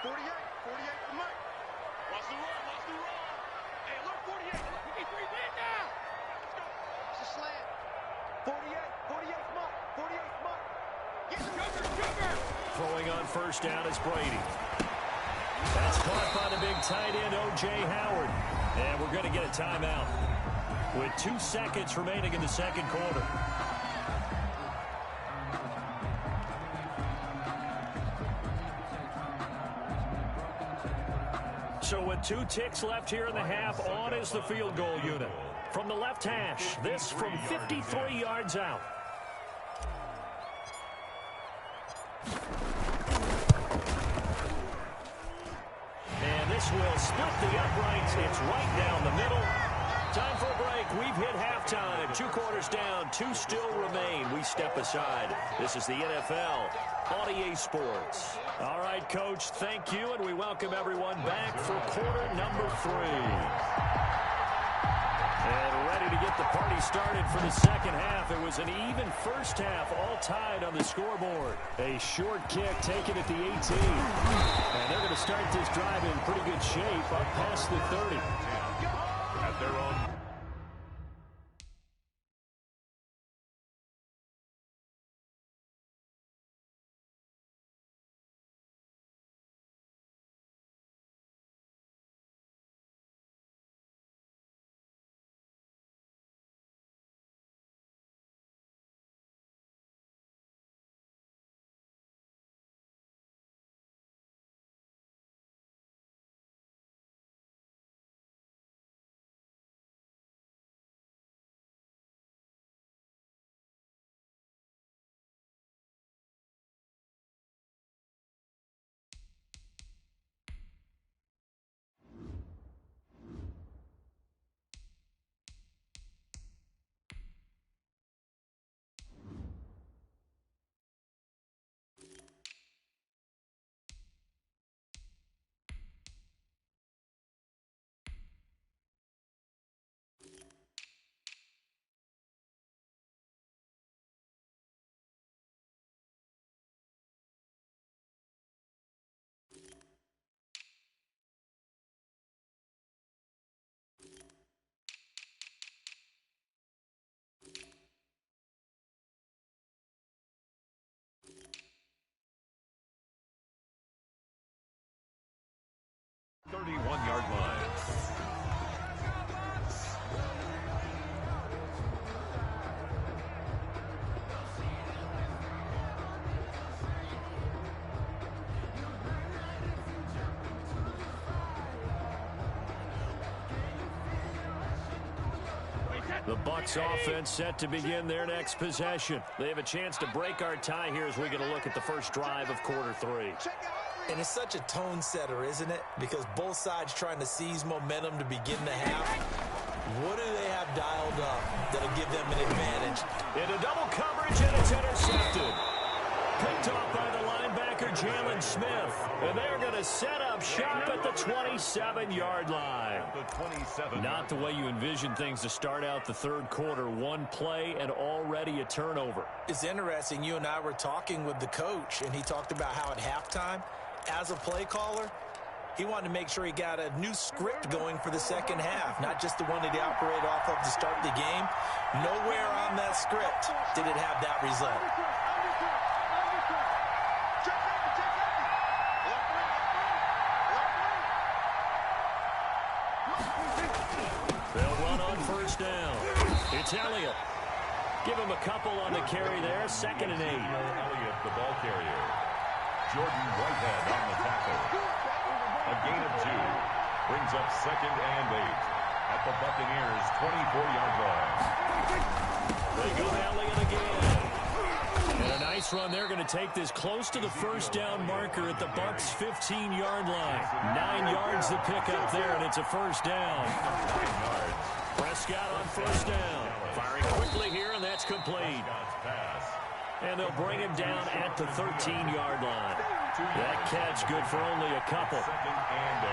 Speaker 3: 48 for Mike. Watch the run, watch the run. Hey, look, 48, look, 53, man now. Let's go. Watch the slant. 48 Mike, 48 Mike. Get sugar.
Speaker 1: Throwing on 1st down is Brady. That's caught by the big tight end, O.J. Howard. And we're going to get a timeout with 2 seconds remaining in the 2nd quarter. So with 2 ticks left here in the half, on is the field goal unit. From the left hash, this from 53 yards out. And this will split the uprights. It's right down the middle. Time for a break. We've hit halftime. 2 quarters down. 2 still remain. We step aside. This is the NFL on EA Sports. All right, Coach, thank you, and we welcome everyone back for quarter number 3. And ready to get the party started for the 2nd half. It was an even first half, all tied on the scoreboard. A short kick taken at the 18. And they're going to start this drive in pretty good shape up past the 30.
Speaker 4: At their own 31-yard line.
Speaker 1: The Bucs offense set to begin their next possession. They have a chance to break our tie here as we get a look at the first drive of quarter 3.
Speaker 2: And it's such a tone setter, isn't it? Because both sides trying to seize momentum to begin the half. What do they have dialed up that'll give them an advantage?
Speaker 1: Into double coverage, and it's intercepted. Picked off by the linebacker, Jalen Smith. And they're going to set up shop at the 27-yard line. Not the way you envision things to start out the third quarter. One play and already a turnover.
Speaker 2: It's interesting. You and I were talking with the coach, and he talked about how at halftime, as a play caller, he wanted to make sure he got a new script going for the second half, not just the one that he operated off of to start the game. Nowhere on that script did it have that result.
Speaker 1: They'll run on first down. It's Elliott. Give him a couple on the carry there. 2nd and 8.
Speaker 4: Elliott, the ball carrier. Jordan Whitehead on the tackle. A gain of 2. Brings up 2nd and 8. At the Buccaneers' 24-yard line.
Speaker 1: They go Elliott again. And a nice run. They're going to take this close to the first down marker at the Bucs' 15-yard line. 9 yards to pick up there, and it's a first down. Prescott on first down. Firing quickly here, and that's complete. And they'll bring him down at the 13-yard line. That catch good for only a couple.
Speaker 4: 2nd and 8.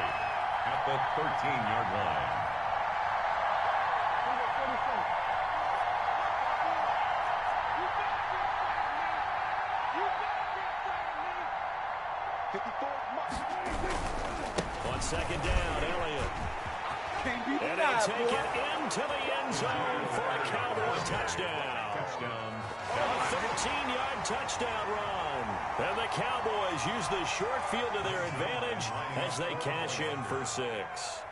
Speaker 4: At the 13-yard line.
Speaker 1: On 2nd down, Elliott. And they take it into the end zone for a Cowboy touchdown. A 13-yard touchdown run. And the Cowboys use the short field to their advantage as they cash in for 6.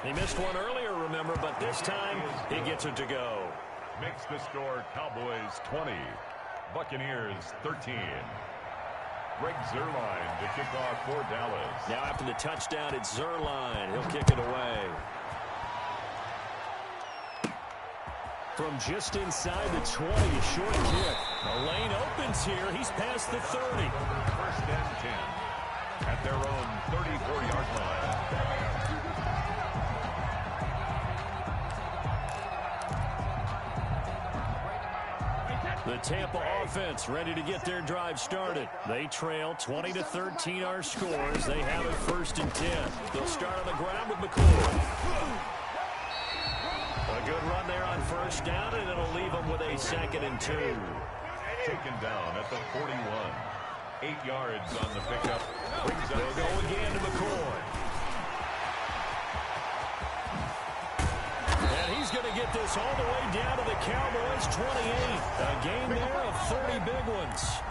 Speaker 1: He missed one earlier, remember, but this time he gets it to go.
Speaker 4: Makes the score Cowboys 20. Buccaneers 13. Greg Zuerlein to kick off for Dallas.
Speaker 1: Now after the touchdown, it's Zuerlein. He'll kick it away. From just inside the 20, a short kick. The lane opens here. He's past the 30.
Speaker 4: 1st and 10. At their own 34-yard line.
Speaker 1: The Tampa offense ready to get their drive started. They trail 20-13 our scores. They have it 1st and 10. They'll start on the ground with McCoy. A good run there on first down, and it'll leave them with a 2nd and 2.
Speaker 4: Taken down at the 41. 8 yards on the pickup. Brings up.
Speaker 1: They'll go again to McCoy. And he's going to get this all the way down to the Cowboys' 28. A game there of 30 big ones.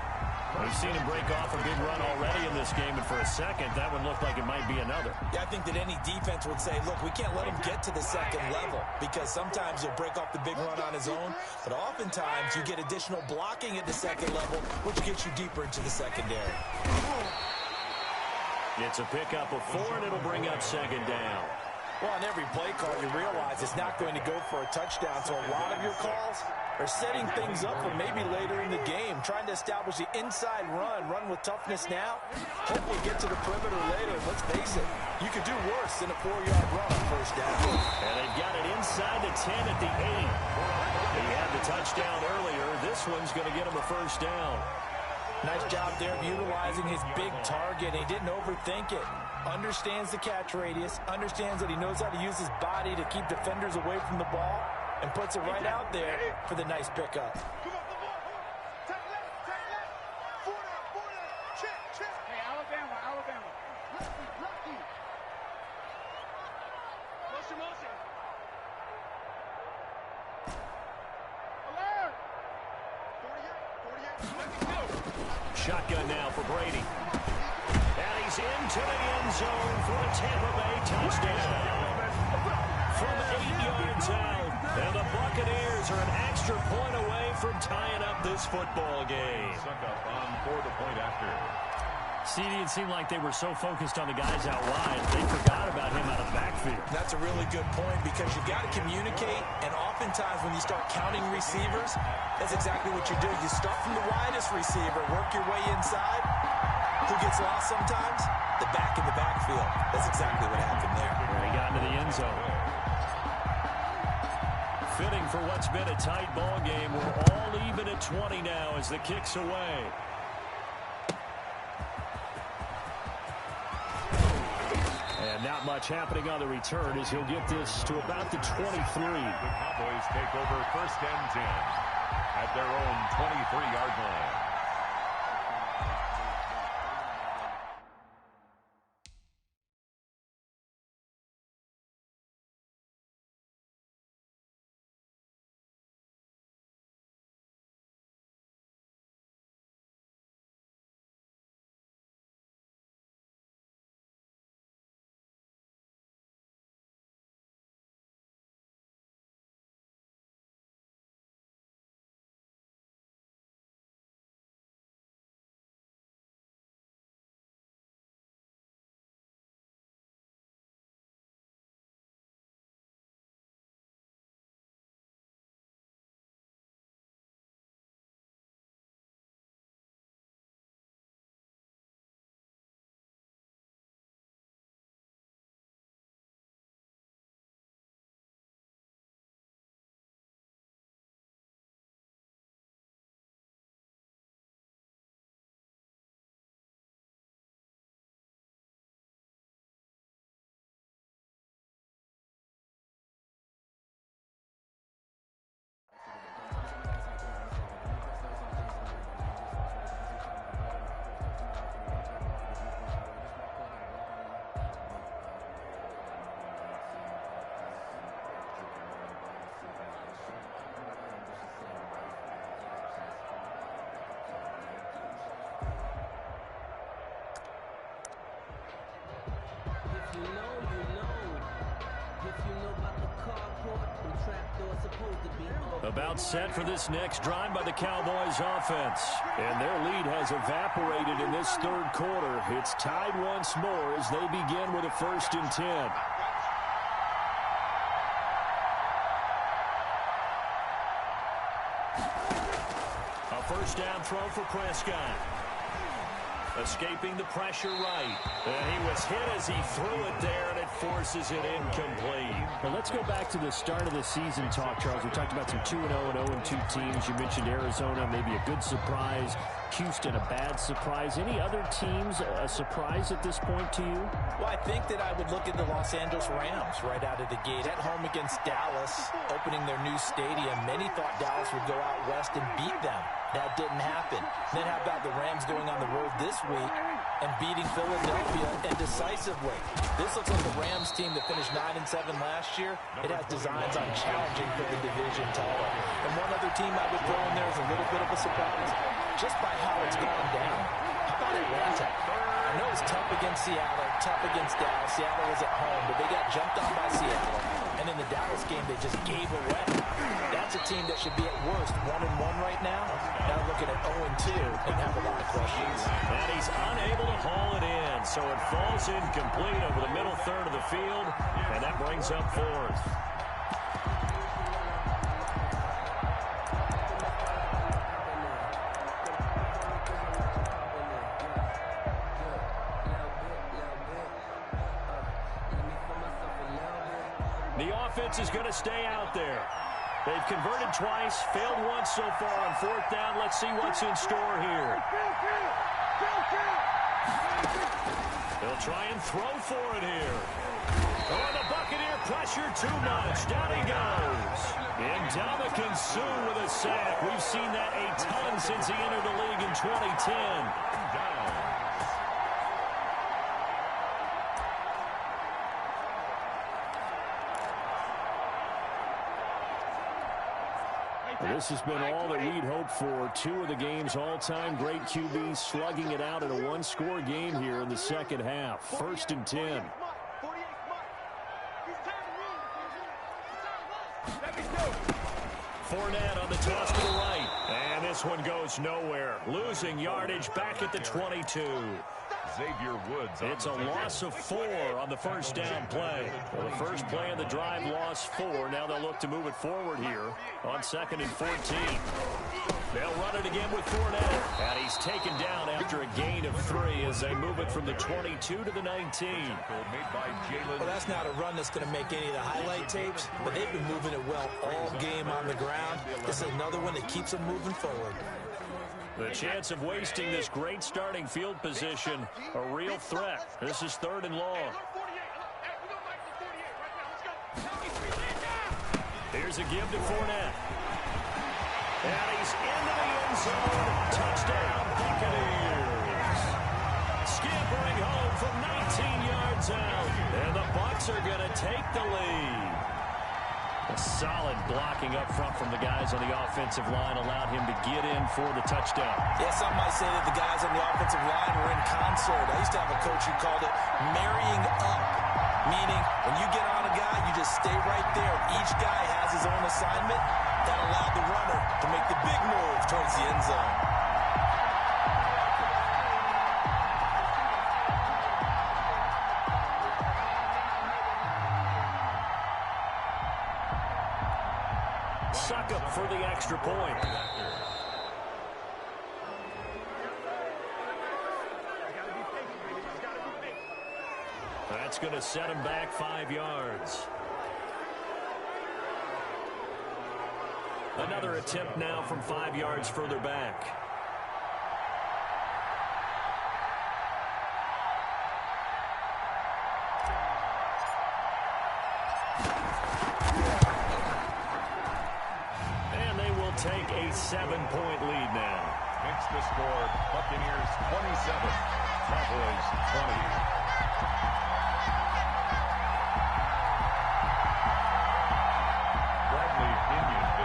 Speaker 1: We've seen him break off a big run already in this game, and for a second, that one looked like it might be another.
Speaker 2: Yeah, I think that any defense would say, look, we can't let him get to the second level, because sometimes he'll break off the big run on his own, but oftentimes you get additional blocking at the second level, which gets you deeper into the secondary.
Speaker 1: It's a pickup of 4, and it'll bring up 2nd down.
Speaker 2: Well, on every play call, you realize it's not going to go for a touchdown, so a lot of your calls are setting things up for maybe later in the game, trying to establish the inside run with toughness now, hopefully get to the perimeter later. Let's face it, you could do worse than a 4-yard run on first down.
Speaker 1: And they've got it inside the 10 at the 8. He had the touchdown earlier. This one's going to get him a first down.
Speaker 2: Nice job there of utilizing his big target. He didn't overthink it. Understands the catch radius, understands that he knows how to use his body to keep defenders away from the ball, and puts it right out there for the nice pickup.
Speaker 3: Hey, Alabama. Lucky. Motion. Alert. 48.
Speaker 1: Shotgun now for Brady. And is into the end zone for a Tampa Bay touchdown. From 8 yards out, and the Buccaneers are an extra point away from tying up this football game.
Speaker 4: Succop on for the point after.
Speaker 1: CD, it seemed like they were so focused on the guys out wide, they forgot about him out of the backfield.
Speaker 2: That's a really good point because you've got to communicate, and oftentimes when you start counting receivers, that's exactly what you do. You start from the widest receiver, work your way inside. Who gets lost sometimes? The back in the backfield. That's exactly what happened there.
Speaker 1: He got into the end zone. Fitting for what's been a tight ball game. We're all even at 20 now as the kick's away. And not much happening on the return as he'll get this to about the 23.
Speaker 4: The Cowboys take over 1st and 10 at their own 23-yard line.
Speaker 1: About set for this next drive by the Cowboys offense. And their lead has evaporated in this third quarter. It's tied once more as they begin with a 1st and 10. A first down throw for Prescott. Escaping the pressure right. And he was hit as he threw it there, and it forces it incomplete. Well, let's go back to the start of the season talk, Charles. We talked about some 2-0 and 0-2 teams. You mentioned Arizona, maybe a good surprise. Houston, a bad surprise. Any other teams a surprise at this point to you?
Speaker 2: Well, I think that I would look at the Los Angeles Rams right out of the gate. At home against Dallas, opening their new stadium. Many thought Dallas would go out west and beat them. That didn't happen. Then how about the Rams going on the road this week and beating Philadelphia and decisively? This looks like the Rams team that finished 9-7 last year. It has designs on challenging for the division title. And one other team I would throw in there is a little bit of a surprise, just by how it's gone down. How about Atlanta? I know it's tough against Seattle, tough against Dallas. Seattle was at home, but they got jumped on by Seattle. And in the Dallas game, they just gave away. That's a team that should be at worst 1-1 right now. Now looking at 0-2 and have a lot of questions.
Speaker 1: And he's unable to haul it in, so it falls incomplete over the middle third of the field, and that brings up 4th. The offense is going to stay out there. They've converted twice, failed once so far on 4th down. Let's see what's in store here. They'll try and throw for it here. Oh, the Buccaneer pressure too much. Down he goes. And Ndamukong Suh with a sack. We've seen that a ton since he entered the league in 2010. This has been all that we'd hoped for. Two of the game's all-time great QBs slugging it out in a one-score game here in the second half. 1st and 10. Fournette on the toss to the right. And this one goes nowhere. Losing yardage back at the 22.
Speaker 4: Xavier Woods.
Speaker 1: It's a loss of 4 on the first down play. Well, the first play of the drive lost 4. Now they'll look to move it forward here on 2nd and 14. They'll run it again with Fournette. And he's taken down after a gain of 3 as they move it from the 22 to the 19.
Speaker 4: Made by Jalen.
Speaker 2: Well, that's not a run that's going to make any of the highlight tapes, but they've been moving it well all game on the ground. This is another one that keeps them moving forward.
Speaker 1: The chance of wasting this great starting field position, a real threat. This is 3rd and long. Here's a give to Fournette. And he's into the end zone. Touchdown, Buccaneers. Scampering home from 19 yards out. And the Bucs are going to take the lead. A solid blocking up front from the guys on the offensive line allowed him to get in for the touchdown.
Speaker 2: Yeah, some might say that the guys on the offensive line were in concert. I used to have a coach who called it marrying up, meaning when you get on a guy, you just stay right there. Each guy has his own assignment. That allowed the runner to make the big move towards the end zone.
Speaker 1: Suck up for the extra point. That's going to set him back 5 yards. Another attempt now from 5 yards further back. And they will take a 7-point lead now.
Speaker 4: Makes the score Buccaneers 27, Cowboys 20.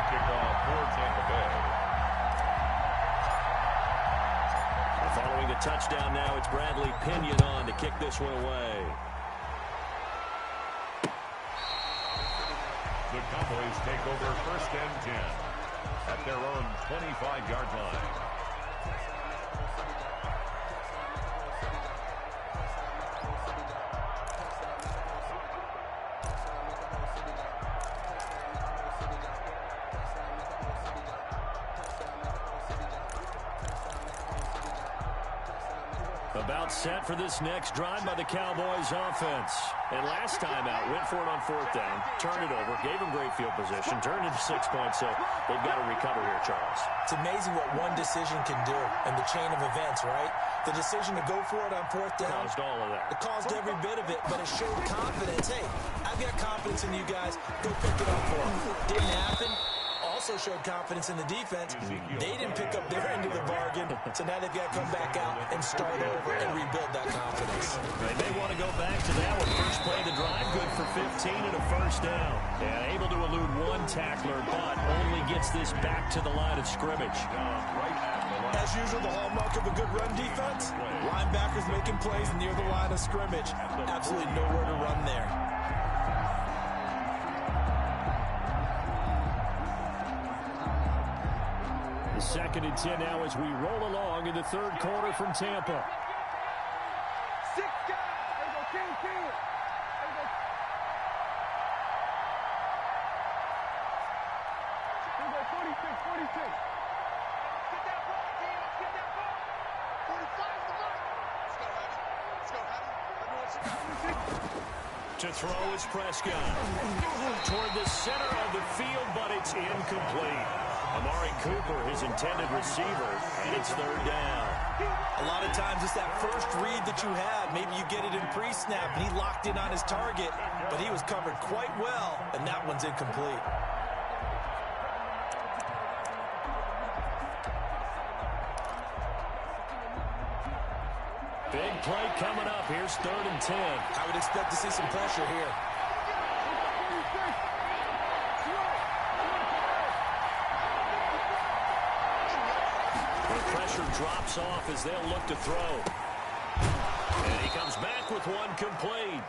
Speaker 4: Kickoff for Tampa Bay.
Speaker 1: Following the touchdown now, it's Bradley Pinion on to kick this one away.
Speaker 4: The Cowboys take over 1st and 10 at their own 25-yard line.
Speaker 1: About set for this next drive by the Cowboys offense. And last time out, went for it on 4th down, turned it over, gave them great field position, turned into 6 points, so they've got to recover here, Charles.
Speaker 2: It's amazing what one decision can do in the chain of events, right? The decision to go for it on 4th down.
Speaker 1: Caused all of that.
Speaker 2: It caused every bit of it, but it showed confidence. Hey, I've got confidence in you guys. Go pick it up for them. Didn't happen. Also showed confidence in the defense. They didn't pick up their end of the bargain, so now they've got to come back out and start over and rebuild that confidence.
Speaker 1: They may want to go back to that one. First play of the drive, good for 15 and a 1st down. And able to elude one tackler, but only gets this back to the line of scrimmage.
Speaker 2: As usual, the hallmark of a good run defense, linebackers making plays near the line of scrimmage. Absolutely nowhere to run there.
Speaker 1: The 2nd and 10 now as we roll along in the 3rd quarter from Tampa.
Speaker 3: 6 guys. There you go, King. There you go. There you go, 46. Get that ball, King. Let's get that ball. 45 is the mark. Let's go, Hattie.
Speaker 1: To throw is Prescott. Toward the center of the field, but it's incomplete. Amari Cooper, his intended receiver, and it's 3rd down.
Speaker 2: A lot of times it's that first read that you have. Maybe you get it in pre-snap, and he locked in on his target, but he was covered quite well, and that one's incomplete.
Speaker 1: Big play coming up. Here's 3rd and 10.
Speaker 2: I would expect to see some pressure here.
Speaker 1: pressure drops off as they'll look to throw. And he comes back with one complete.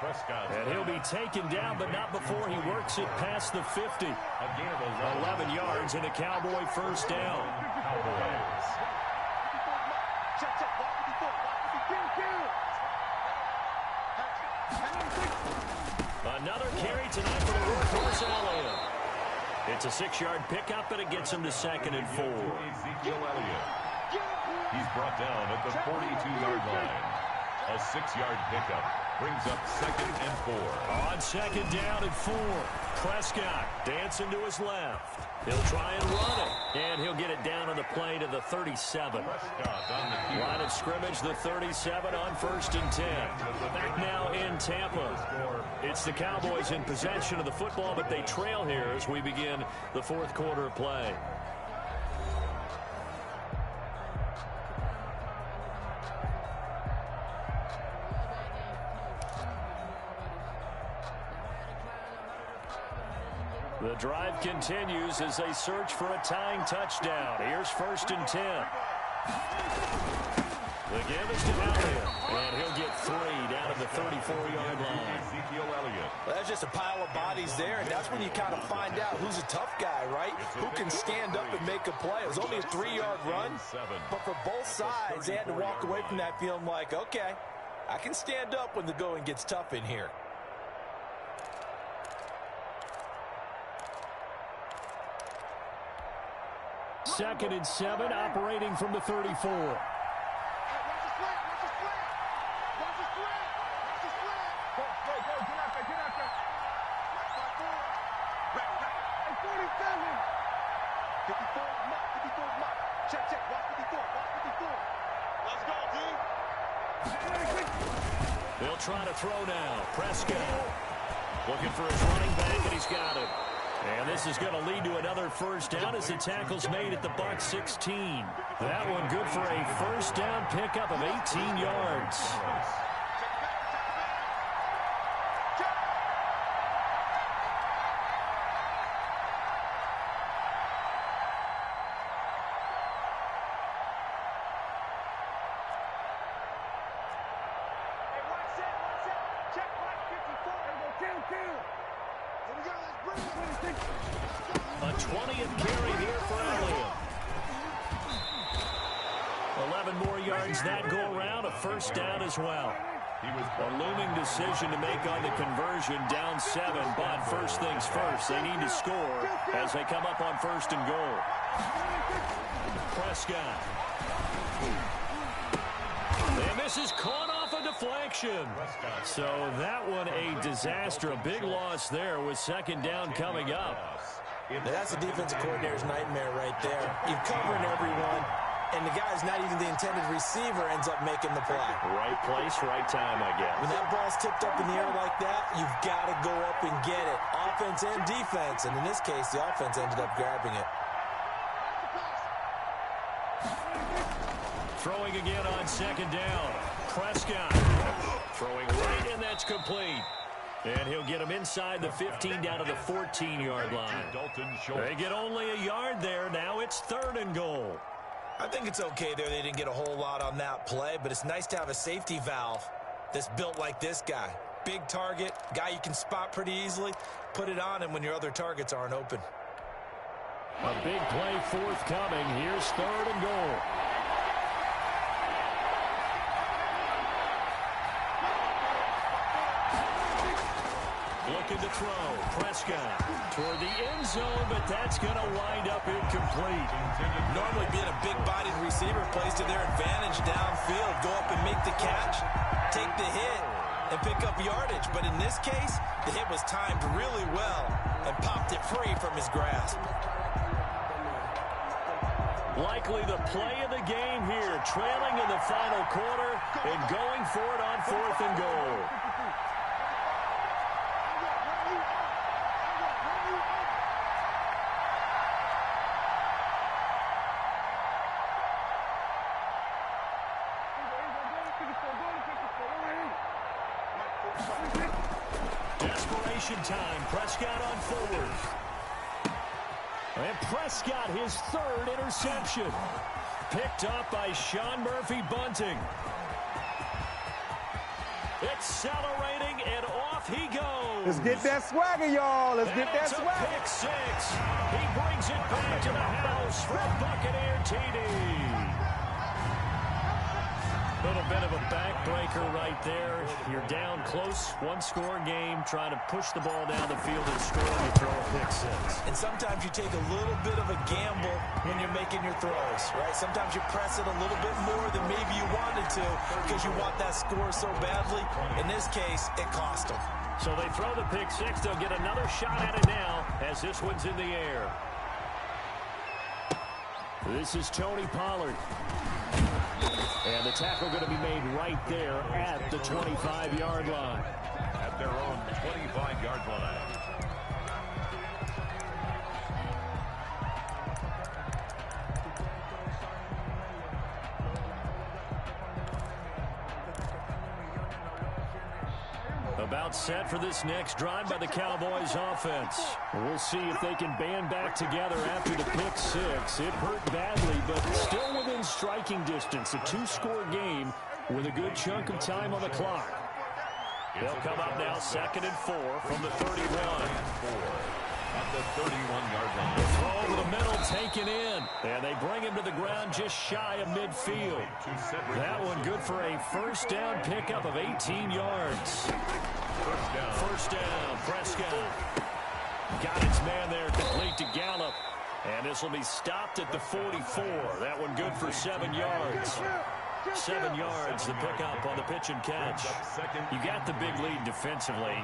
Speaker 1: And he'll be taken down, but not before he works it past the 50. 11 yards and a Cowboy first down.
Speaker 4: Cowboys.
Speaker 1: Another carry tonight for the Workhorse Elliott. It's a 6-yard pickup, and it gets him to 2nd and 4.
Speaker 4: Ezekiel Elliott. He's brought down at the 42-yard line. A 6-yard pickup brings up 2nd and 4.
Speaker 1: On 2nd down and 4. Prescott dancing to his left. He'll try and run it, and he'll get it down on the play to the 37. Line of scrimmage, the 37 on 1st and 10. Back now in Tampa. It's the Cowboys in possession of the football, but they trail here as we begin the 4th quarter of play. The drive continues as they search for a tying touchdown. Here's 1st and 10. The give is to Elliott, and he'll get 3 down at the 34-yard line.
Speaker 4: Ezekiel Elliott.
Speaker 2: Well, that's just a pile of bodies there, and that's when you kind of find out who's a tough guy, right? Who can stand up and make a play. It was only a 3-yard run, but for both sides, they had to walk away from that feeling like, okay, I can stand up when the going gets tough in here.
Speaker 1: Second and 7, operating from the 34. They'll try to throw now. Prescott looking for his running back, and he's got it. And this is going to lead to another first down as the tackle's made at the Bucs 16. That one good for a first down pickup of 18 yards. A 20th carry here for Elliott. 11 more yards that go around, a first down as well. A looming decision to make on the conversion, down 7, but first things first, they need to score as they come up on 1st and goal. Prescott. And this is caught off a deflection. So that one a disaster, a big loss there with 2nd down coming up.
Speaker 2: Now that's a defensive coordinator's nightmare right there. You're covering everyone, and the guy's not even the intended receiver ends up making the play.
Speaker 1: Right place, right time, I guess.
Speaker 2: When that ball's tipped up in the air like that, you've got to go up and get it. Offense and defense, and in this case, the offense ended up grabbing it.
Speaker 1: Throwing again on 2nd down. Prescott throwing right, and that's complete. And he'll get him inside the 15 down to the 14-yard line. They get only a yard there. Now it's 3rd and goal.
Speaker 2: I think it's okay there. They didn't get a whole lot on that play, but it's nice to have a safety valve that's built like this guy. Big target, guy you can spot pretty easily. Put it on him when your other targets aren't open.
Speaker 1: A big play forthcoming. Here's 3rd and goal. Looking to throw. Prescott toward the end zone, but that's going to wind up incomplete.
Speaker 2: Normally being a big-bodied receiver plays to their advantage downfield. Go up and make the catch, take the hit, and pick up yardage. But in this case, the hit was timed really well and popped it free from his grasp.
Speaker 1: Likely the play of the game here, trailing in the final quarter and going for it on 4th and goal. Desperation time. Prescott on 4th. And Prescott, his 3rd interception. picked up by Sean Murphy-Bunting. Accelerating, and off he goes.
Speaker 7: Let's get that swagger, y'all. Let's get that swagger.
Speaker 1: Pick six. He brings it back to the house for a Buccaneer TD. A little bit of a backbreaker right there. You're down close, one-score game, trying to push the ball down the field and score, and you throw a pick six.
Speaker 2: And sometimes you take a little bit of a gamble when you're making your throws, right? Sometimes you press it a little bit more than maybe you wanted to because you want that score so badly. In this case, it cost them.
Speaker 1: So they throw the pick six. They'll get another shot at it now as this one's in the air. This is Tony Pollard. And the tackle going to be made right there at the 25-yard line.
Speaker 4: At their own 25-yard line.
Speaker 1: About set for this next drive by the Cowboys offense. We'll see if they can band back together after the pick six. It hurt badly, but still within striking distance. A two-score game with a good chunk of time on the clock. They'll come up now 2nd and 4 from the 31.
Speaker 4: At the 31-yard line.
Speaker 1: The throw over the middle taken in. And they bring him to the ground just shy of midfield. That one good for a first down pickup of 18 yards. First down, Prescott. Got his man there, complete to Gallup. And this will be stopped at the 44. That one good for 7 yards. 7 yards, the pickup on the pitch and catch. You got the big lead defensively.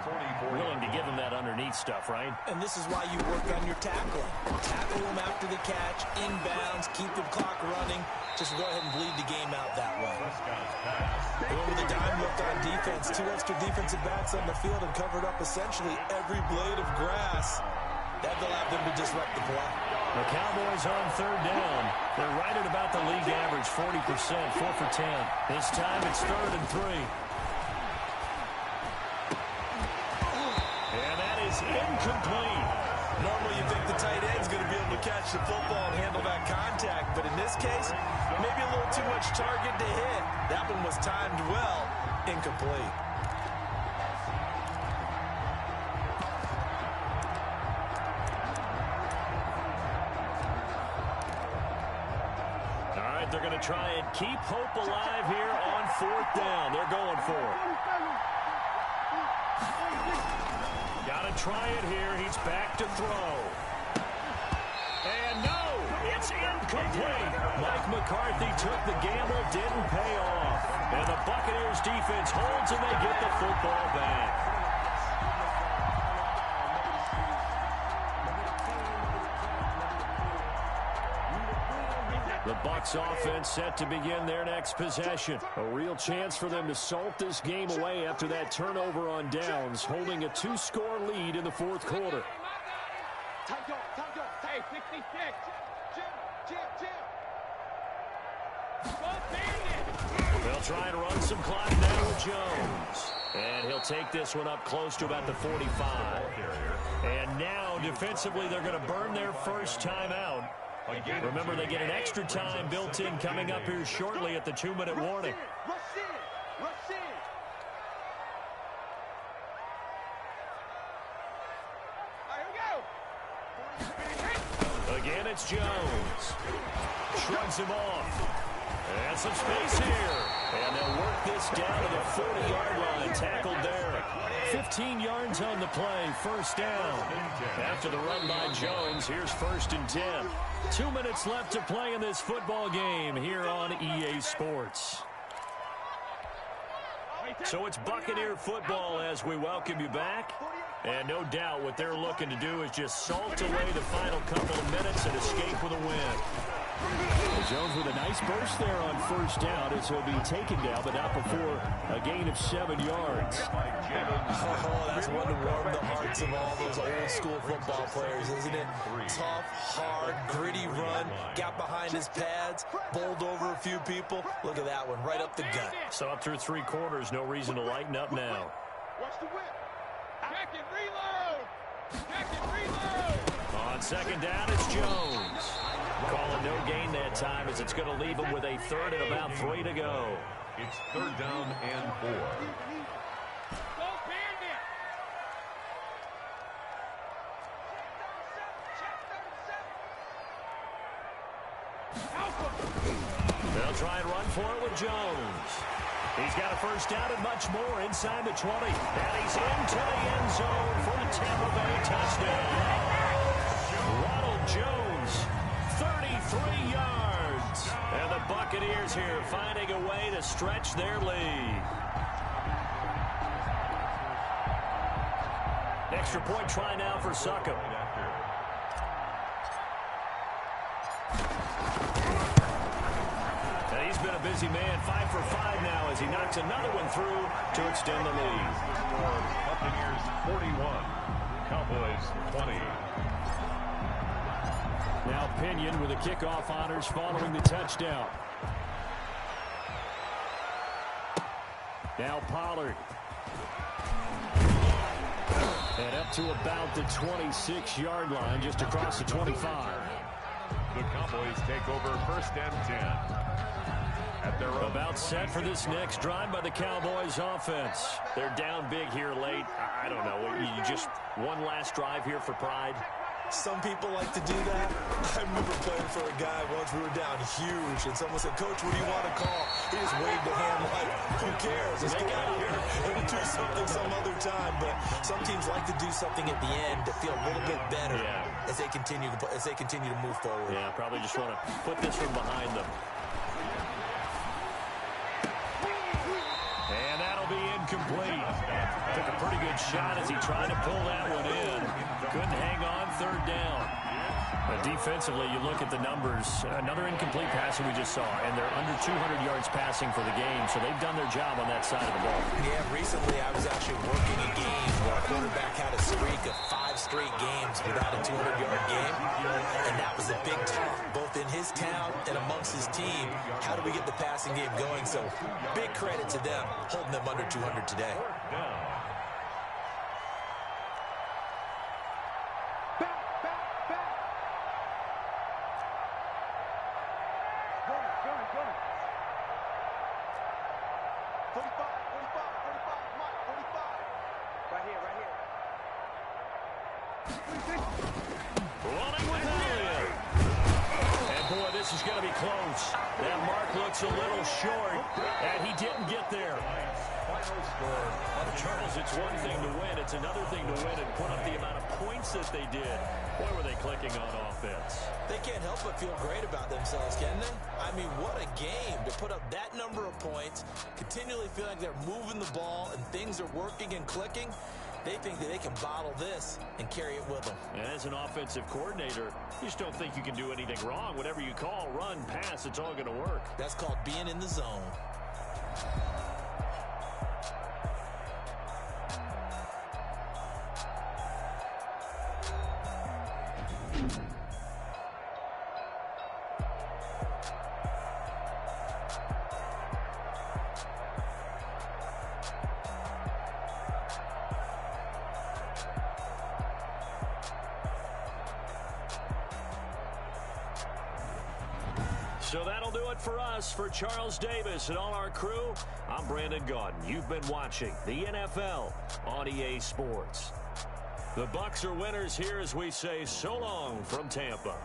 Speaker 1: Willing to give him that underneath stuff, right?
Speaker 2: And this is why you work on your tackling. Tackle him after the catch, inbounds, keep the clock running. Just go ahead and bleed the game out that way. Over the dime look on defense. 2 extra defensive backs on the field and covered up essentially every blade of grass. That will allow them to disrupt the play.
Speaker 1: The Cowboys on 3rd down. They're right at about the league average, 40%, 4 for 10. This time it's 3rd and 3. And that is incomplete.
Speaker 2: Normally you think the tight end's going to be able to catch the football and handle that contact, but in this case, maybe a little too much target to hit. That one was timed well, incomplete.
Speaker 1: They're going to try and keep hope alive here on 4th down. They're going for it. Got to try it here. He's back to throw. And no, it's incomplete. Mike McCarthy took the gamble, didn't pay off. And the Buccaneers defense holds and they get the football back. The Bucs offense set to begin their next possession. A real chance for them to salt this game away after that turnover on downs, holding a 2-score lead in the 4th quarter.
Speaker 3: Hey, 66. Jim.
Speaker 1: They'll try and run some clock now with Jones. And he'll take this one up close to about the 45. And now, defensively, they're going to burn their first timeout. Remember, they get an extra time built in coming up here shortly at the 2-minute warning.
Speaker 3: Rush in.
Speaker 1: Again, it's Jones. Shrugs him off. And some space here. And they'll work this down to the 40-yard line. Tackled there. 15 yards on the play. First down. After the run by Jones, here's 1st and 10. 2 minutes left to play in this football game here on EA Sports. So it's Buccaneer football as we welcome you back. And no doubt what they're looking to do is just salt away the final couple of minutes and escape with a win. Jones with a nice burst there on first down as he'll be taken down, but not before a gain of 7 yards.
Speaker 2: Oh, that's one to warm the hearts of all those old school football players, isn't it? Tough, hard, gritty run, got behind his pads, bowled over a few people. Look at that one, right up the gut.
Speaker 1: So up through 3 quarters, no reason to lighten up now.
Speaker 3: Watch the whip. Check and reload. On 2nd down, it's Jones. Call
Speaker 1: Well, no gain that time as it's going to leave them with a third and about 3 to go.
Speaker 4: It's third down and 4.
Speaker 1: They'll try and run for it with Jones. He's got a first down and much more inside the 20. And he's into the end zone for a Tampa Bay touchdown. Ronald Jones, 33 yards. And the Buccaneers here finding a way to stretch their lead. Extra point try now for Succop. And he's been a busy man, 5 for 5 now as he knocks another one through to extend the lead.
Speaker 4: Buccaneers 41, Cowboys 20.
Speaker 1: Now Pinion with the kickoff honors following the touchdown. Now Pollard. And up to about the 26-yard line, just across the 25.
Speaker 4: The Cowboys take over first and 10. At their own.
Speaker 1: About set for this next drive by the Cowboys offense. They're down big here late. I don't know. You just one last drive here for pride.
Speaker 2: Some people like to do that. I remember playing for a guy once. We were down huge, and someone said, "Coach, what do you want to call?" He just waved a hand like, "Who cares? Let's get out of here and we'll do something some other time." But some teams like to do something at the end to feel a little bit better as they continue to move forward.
Speaker 1: Yeah, probably just want to put this one behind them. And that'll be incomplete. Took a pretty good shot as he tried to pull that one in. Couldn't hang on, third down. Defensively, you look at the numbers. Another incomplete pass we just saw, and they're under 200 yards passing for the game, so they've done their job on that side of the ball.
Speaker 2: Yeah, recently I was actually working a game where a quarterback had a streak of 5 straight games without a 200-yard game, and that was a big talk, both in his town and amongst his team. How do we get the passing game going? So big credit to them, holding them under 200 today.
Speaker 1: Running with Elliott. And boy, this is going to be close. That mark looks a little short, and he didn't get there. Charles, it's one thing to win. It's another thing to win and put up the amount of points that they did. Boy, were they clicking on offense.
Speaker 2: They can't help but feel great about themselves, can they? I mean, what a game to put up that number of points, continually feel like they're moving the ball and things are working and clicking. They think that they can bottle this and carry it with them.
Speaker 1: And as an offensive coordinator, you just don't think you can do anything wrong. Whatever you call, run, pass, it's all going to work.
Speaker 2: That's called being in the zone.
Speaker 1: So that'll do it for us. For Charles Davis and all our crew, I'm Brandon Gaudin. You've been watching the NFL on EA Sports. The Bucs are winners here as we say so long from Tampa.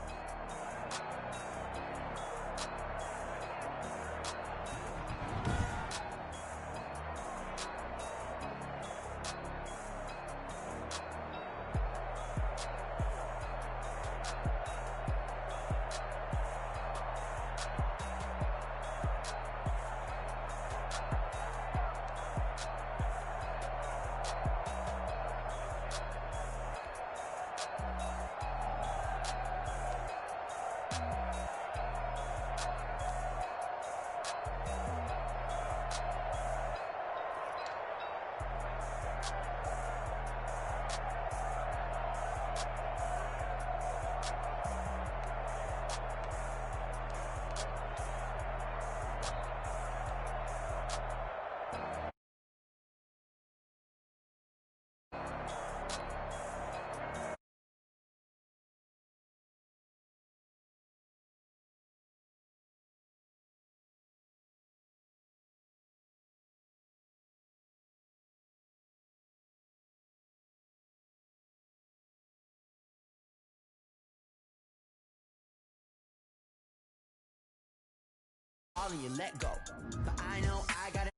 Speaker 8: fall and you let go. But I know I gotta.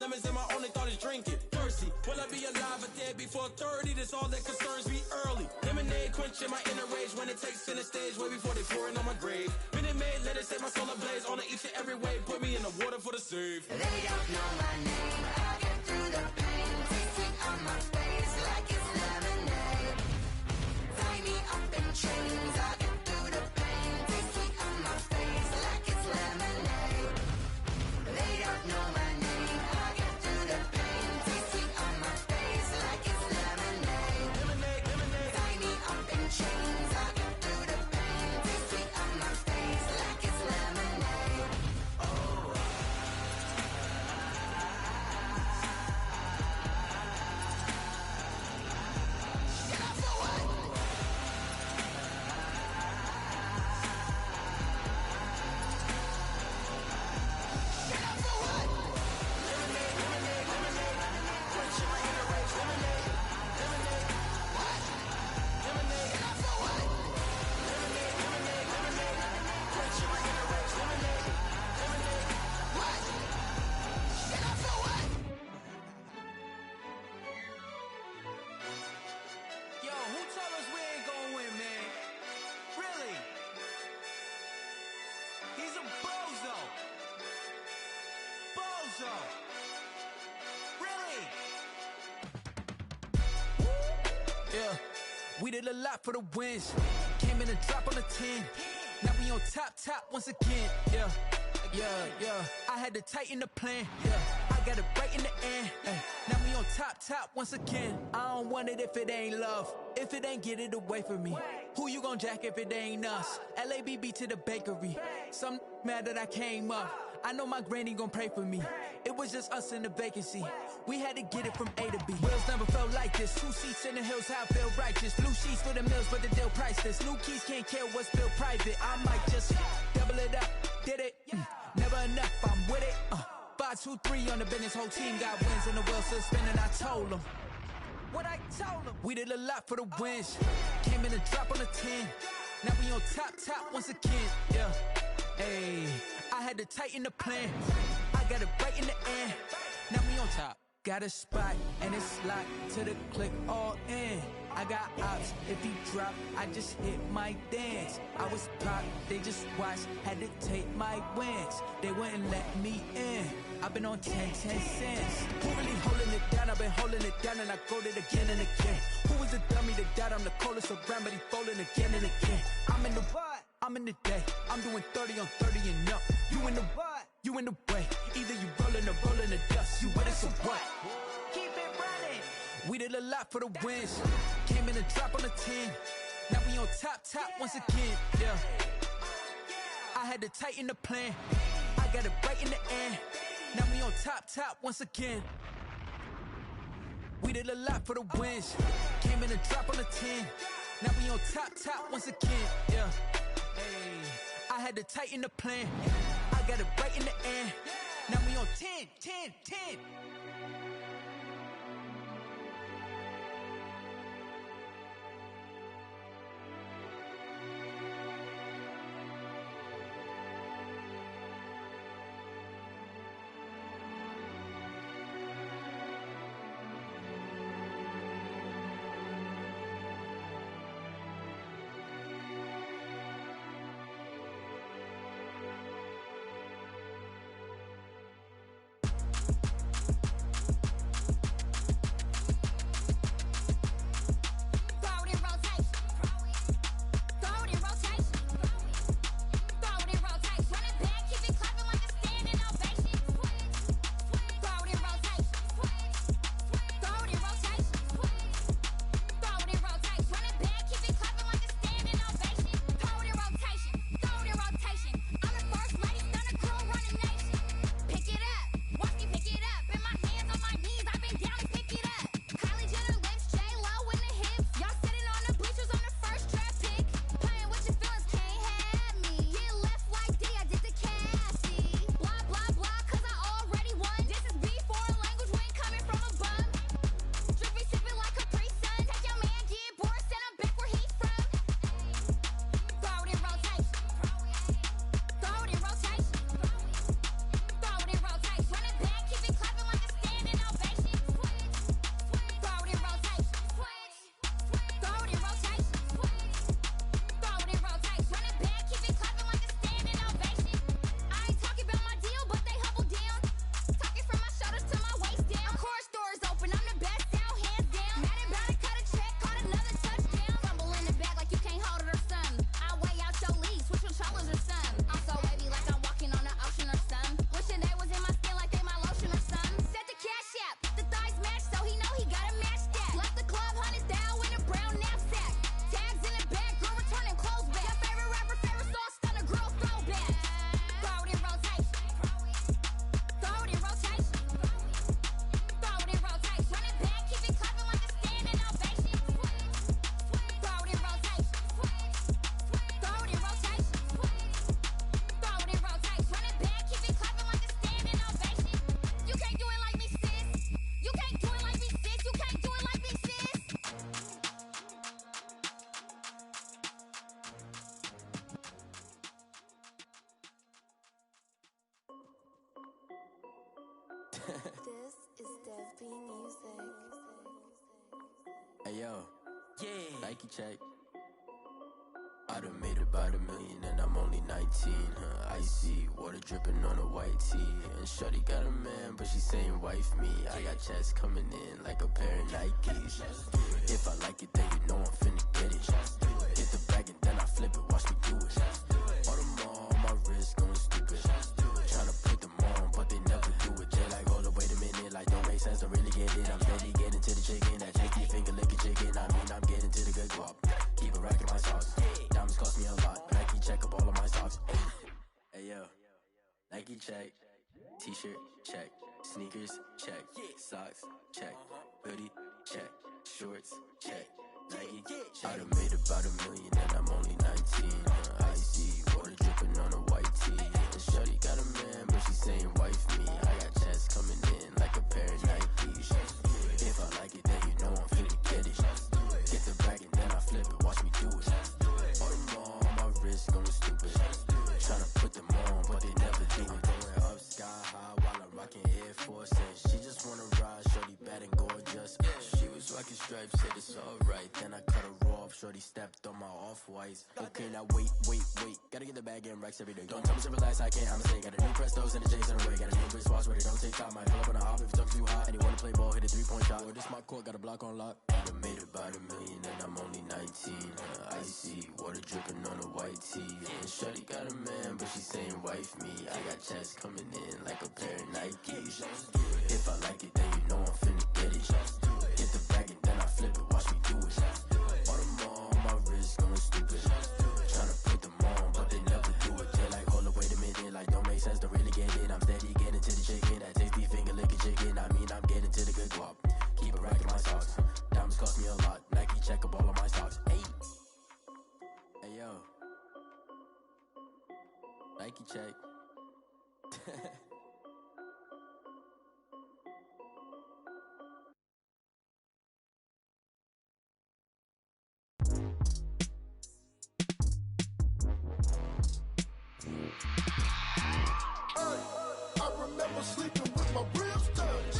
Speaker 9: Lemons and my only thought is drinking. Thirsty, will I be alive or dead before 30? That's all that concerns me early. Lemonade quenching my inner rage when it takes center stage way before they pour it on my grave. Minute Maid, let it set my soul ablaze on each and every way. Put me in the water for the save.
Speaker 5: They don't know my name. I get through the pain. Taste it on my face like it's lemonade. Tie me up in chains. I get through the pain. Taste it on my face like it's lemonade. They don't know my name. I get through the pain. Taste it on my face like it's lemonade. Tie me up in chains. I get through the pain. Taste it on my face like it's lemonade.
Speaker 9: Yo, who told us we ain't gonna win, man? Really? He's a bozo. Bozo. Really? Yeah, we did a lot for the wins. Came in a drop on the 10. Now we on top once again. Yeah. I had to tighten the plan. Yeah, I got it right in the end. Now we on top once again. I don't want it if it ain't love. If it ain't, get it away from me. Who you gon' jack if it ain't us? LABB to the bakery. Some mad that I came up. I know my granny gon' pray for me. It was just us in the vacancy. We had to get it from A to B. Wheels never felt like this. 2 seats in the hills, how I feel righteous. Blue sheets for the mills, but the deal priceless. New keys can't care what's built private. I might just double it up. Did it? Never enough, I'm with it. 5, 2, 3 on the business. Whole team got wins and the wheels still spinning. I told them what I told them. We did a lot for the wins. Came in a drop on the 10. Now we on top once again. Yeah. Hey, I had to tighten the plan. I got it right in the end. Now we on top. Got a spot and it's locked to the click all in. I got ops, if he drop, I just hit my dance. I was popped, they just watched, had to take my wins. They wouldn't let me in. I've been on 10 cents. Who really holding it down? I've been holding it down and I go it again and again. Who was the dummy that died? I'm the coldest around, but he folding again and again. I'm in the what? I'm in the day. I'm doing 30 on 30 and up. You in the what? You in the way. Either you rolling or rolling the dust. You with us or what? Keep it running. We did a lot for the wins. Came in a drop on the 10. Now we on top once again. Yeah. I had to tighten the plan. I got it right in the end. Now we on top once again. We did a lot for the wins. Came in a drop on the 10. Now we on top once again. Yeah. Hey, I had to tighten the plan. I got it right in the end. Now we on 10.
Speaker 5: This is Dev B Music.
Speaker 6: Hey yo, yeah, Nike check. I done made about $1 million and I'm only 19. Icy water dripping on a white tee. And shorty got a man, but she saying wife me. I got checks coming in like a pair of Nikes. If I like it, then you know I'm finna get it. Hit the bag and then I flip it, watch me do it. All them on my wrist going stupid. Tryna put them on, but they never do it. They like, hold up, wait a minute, like don't make sense to really get it. I'm steady getting to the chicken, that tasty finger licking chicken. I mean, I'm getting to the good guap. Keep a rack in my sauce. Diamonds cost me a lot. Nike check up all of my socks. Hey yo, Nike check. T-shirt check. Sneakers check. Socks check. Hoodie check. Shorts check. Nike I done made about $1 million and I'm only 19. Icy water dripping on a white tee. And shorty got a man, but she saying wife me. I got checks coming in like a pair of Nikes. If I like it, then you know I'm finna get it. Get the bag and then I flip it, watch me do it. All them on my wrist going stupid. Tryna put them on, but they never do it. Going up sky high while I'm rocking Air Force. And she just wanna ride, shorty bad and gorgeous. She was rocking stripes, said it's alright. Then I cut her off, shorty stepped on my off-whites. Okay, now wait. Gotta get the bag and racks every day. Don't tell me to relax, I can't, I'ma say. Got a new Prestos and a J's on the way. Got a new Chris Foss, but it don't take time. Might pull up on a hop if it's too hot. And you wanna play ball, hit a 3-point shot. Or this my court, got a block on lock. I done made about $1 million and I'm only 19. Icy water dripping on a white tee. And shorty got a man, but she saying wife me. I got checks coming in like a pair of Nikes. If I like it, then you know I'm finna get it. Hit the bag and then I flip it, watch me do it. All them on my wrist going stupid. Tryna put them on, but they never do it. They like, hold up, wait a minute, like don't make sense to really get it. I'm steady getting to the chicken, that tasty finger licking chicken. I mean, I'm getting to the good guap. Keep a rack in my socks. Diamonds cost me a lot. Nike check up all of my socks. Hey yo, Nike check.
Speaker 10: I remember sleeping with my ribs touched.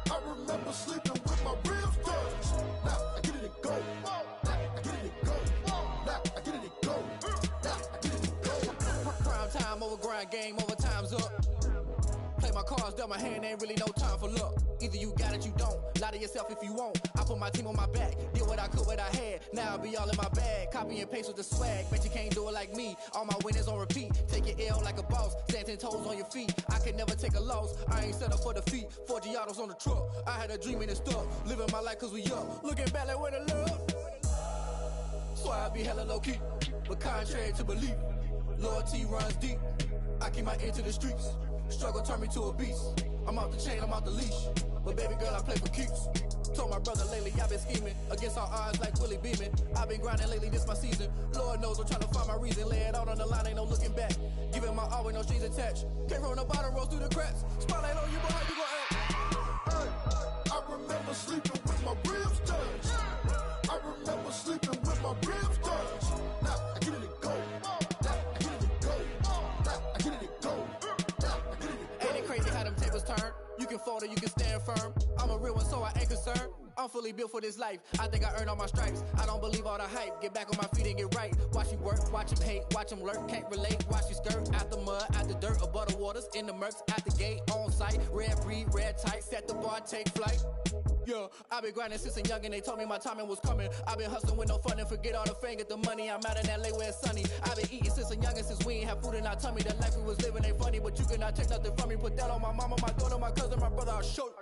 Speaker 10: I remember sleeping with my ribs touched. Now I get it and go. Now I get it and go. Now I get it and go. Now I get it and go.
Speaker 9: Prime time over grind game, overtime's up. Play my cards, dealt my hand, ain't really no time for luck. Either you got it, you don't. Lie to yourself if you won't. I put my team on my back, did what I could, what I had. Now I be all in my bag, copy and paste with the swag. Bet you can't do it like me. All my winners on repeat. Take your L like a boss, stand 10 toes on your feet. I can never take a loss. I ain't set up for defeat. 4 Giottos on the truck. I had a dream and it's stuck. Living my life cause we up. Looking back like where the love. So I be hella low key, but contrary to belief, loyalty runs deep. I keep my ear to the streets. Struggle turned me to a beast. I'm off the chain, I'm off the leash. But baby girl, I play for keeps. Told my brother lately, I've been scheming against all odds like Willie Beeman. I've been grinding lately, this my season. Lord knows I'm trying to find my reason. Lay it out on the line, ain't no looking back. Giving my all with no strings attached. Came from the bottom, rose through the cracks. Spotlight on you, boy, how you gon' act?
Speaker 10: Hey, I remember sleeping with my ribs touched. I remember sleeping with my ribs touched. Now I get it and go. Now I get it and go. Now I get it and go. Now I get it and go.
Speaker 9: Ain't it crazy how them tables turn? You can fold or you can stand firm. I'm a real one, so I ain't concerned. I'm fully built for this life. I think I earned all my stripes. I don't believe all the hype. Get back on my feet and get right. Watch you work, watch him hate, watch him lurk. Can't relate, watch you skirt. Out the mud, out the dirt, above the waters, in the murks, at the gate, on site. Red breed, red tight, set the bar, take flight. Yeah, I been grinding since a youngin', they told me my timing was coming. I been hustling with no fun and forget all the fame, get the money. I'm out in LA where it's sunny. I been eating since a youngin', since we ain't have food in our tummy. The life we was living ain't funny, but you cannot take nothing from me. Put that on my mama, my daughter, my cousin, my brother, I'll show you.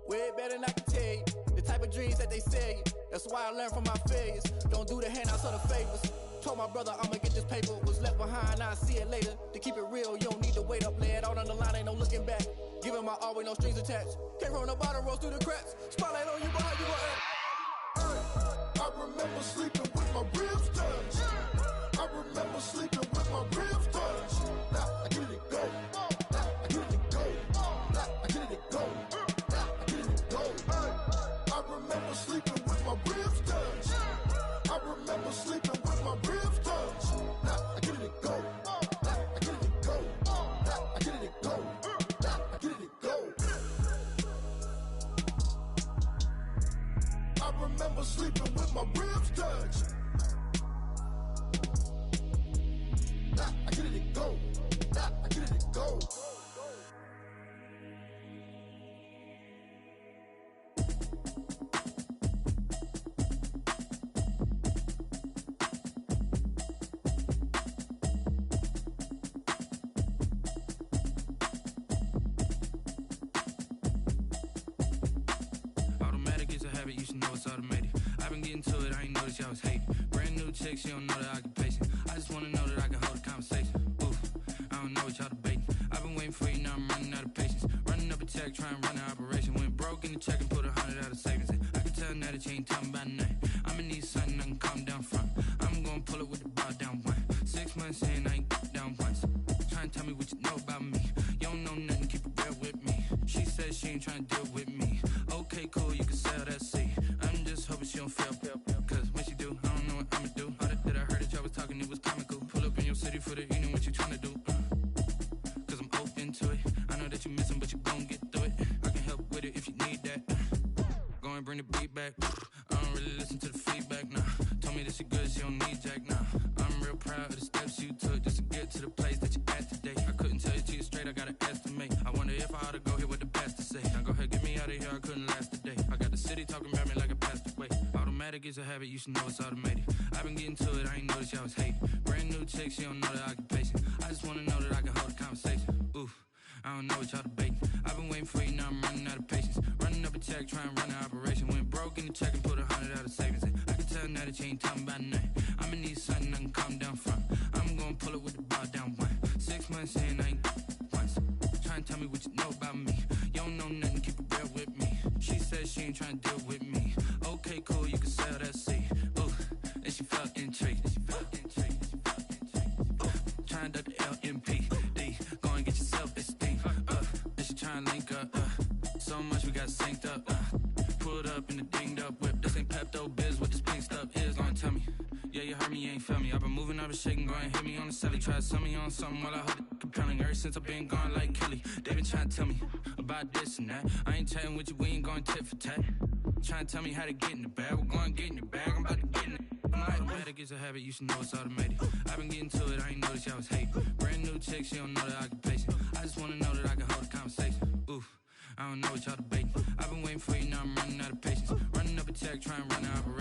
Speaker 9: Way better than I can tell you. The type of dreams that they sell you. That's why I learned from my failures. Don't do the handouts or the favors. Told my brother I'ma get this paper. Was left behind, I'll see it later. To keep it real, you don't need to wait up. Lay it out on the line, ain't no looking back. Giving my all with no strings attached. Came from the bottom, rose through the cracks. Spotlight on you, boy, how you gon' act?
Speaker 10: I remember sleeping with my ribs touched. I remember sleeping with my ribs touched. Now I get it and go. Now I get it and go. Now I get it and go. Now I get it and go. I remember sleeping with my ribs touched. I remember sleeping with my ribs touched. Now I get it and go. Now I get it and go. Now I get it and go. Now I get it and go.
Speaker 9: it's automated. I've been getting to it, I ain't noticed y'all was hating. Brand new chick, she don't know the occupation. I just wanna know that I can hold a conversation. Oof, I don't know what y'all debating. I've been waiting for you, now I'm running out of patience. Running up a check, try and run an operation. Went broke in the check and put 100 out of savings in. I can tell now that you ain't talking about nothing. I'ma need something I can calm down from. I'm gonna pull it with the bar down one. 6 months in, I ain't down once. Try and tell me what you know about me. You don't know nothing, keep it real with me. She says she ain't trying to deal with me. Okay, cool, you can sell that seat. I'm just hoping she don't fail. Cause when she do, I don't know what I'ma do. All that I heard that y'all was talking, it was comical. Pull up in your city for the evening, what you tryna do? Cause I'm open to it. I know that you missing, but you gon' get through it. I can help with it if you need that. Go and bring the beat back. I don't really listen to the feedback, nah. Told me that she good, she don't need jack, nah. I'm real proud of the steps you took just to get to the place that you at today. I couldn't tell you to you straight, I gotta estimate. I wonder if I ought to go here with the best to say. Now go ahead, get me out of here, I couldn't last a day. I got the city talking about me like a passed away. Automatic is a habit, you should know it's automated. I've been getting to it, I ain't noticed y'all was hating. Brand new chick, she don't know the occupation. I just wanna know that I can hold a conversation. Oof, I don't know what y'all debating. I've been waiting for you, now I'm running out of patience. Running up a check, try and run an operation. Went broke in the check and put 100 out of savings in. I can tell now that you ain't talking about nothing. I'ma need something I can calm down from. I'm gonna pull it with the bar down one. 6 months in, I ain't once. Try and tell me what you know about me. You don't know nothing, keep it real with me. She says she ain't trying to deal with me. Okay, cool, you can sell that seat. Ooh, and she felt intrigued. Try and duck the LMPD. Go and get your self-esteem. And she try and link up. So much we got synced up. Pulled up in the dinged up whip. This ain't Pepto-Biz, what this pink stuff is. Long tell me. Yeah, you heard me, you ain't felt me. I've been moving, I've been shaking, go and hit me on the celly. Try to sell me on something while I hold it compelling. Ever since I've been gone like Kelly, they been trying to tell me about this and that. I ain't chatting with you, we ain't going tit for tat. Trying to tell me how to get in the bag. We're going to get in the bag, I'm about to get in it. Automatic is a habit, you should know it's automated. I've been getting to it, I ain't noticed y'all was hating. Brand new chick, she don't know the occupation. I just wanna know that I can hold a conversation. Oof, I don't know what y'all debating. I've been waiting for you, now I'm running out of patience. Running up a check, try and run an operation.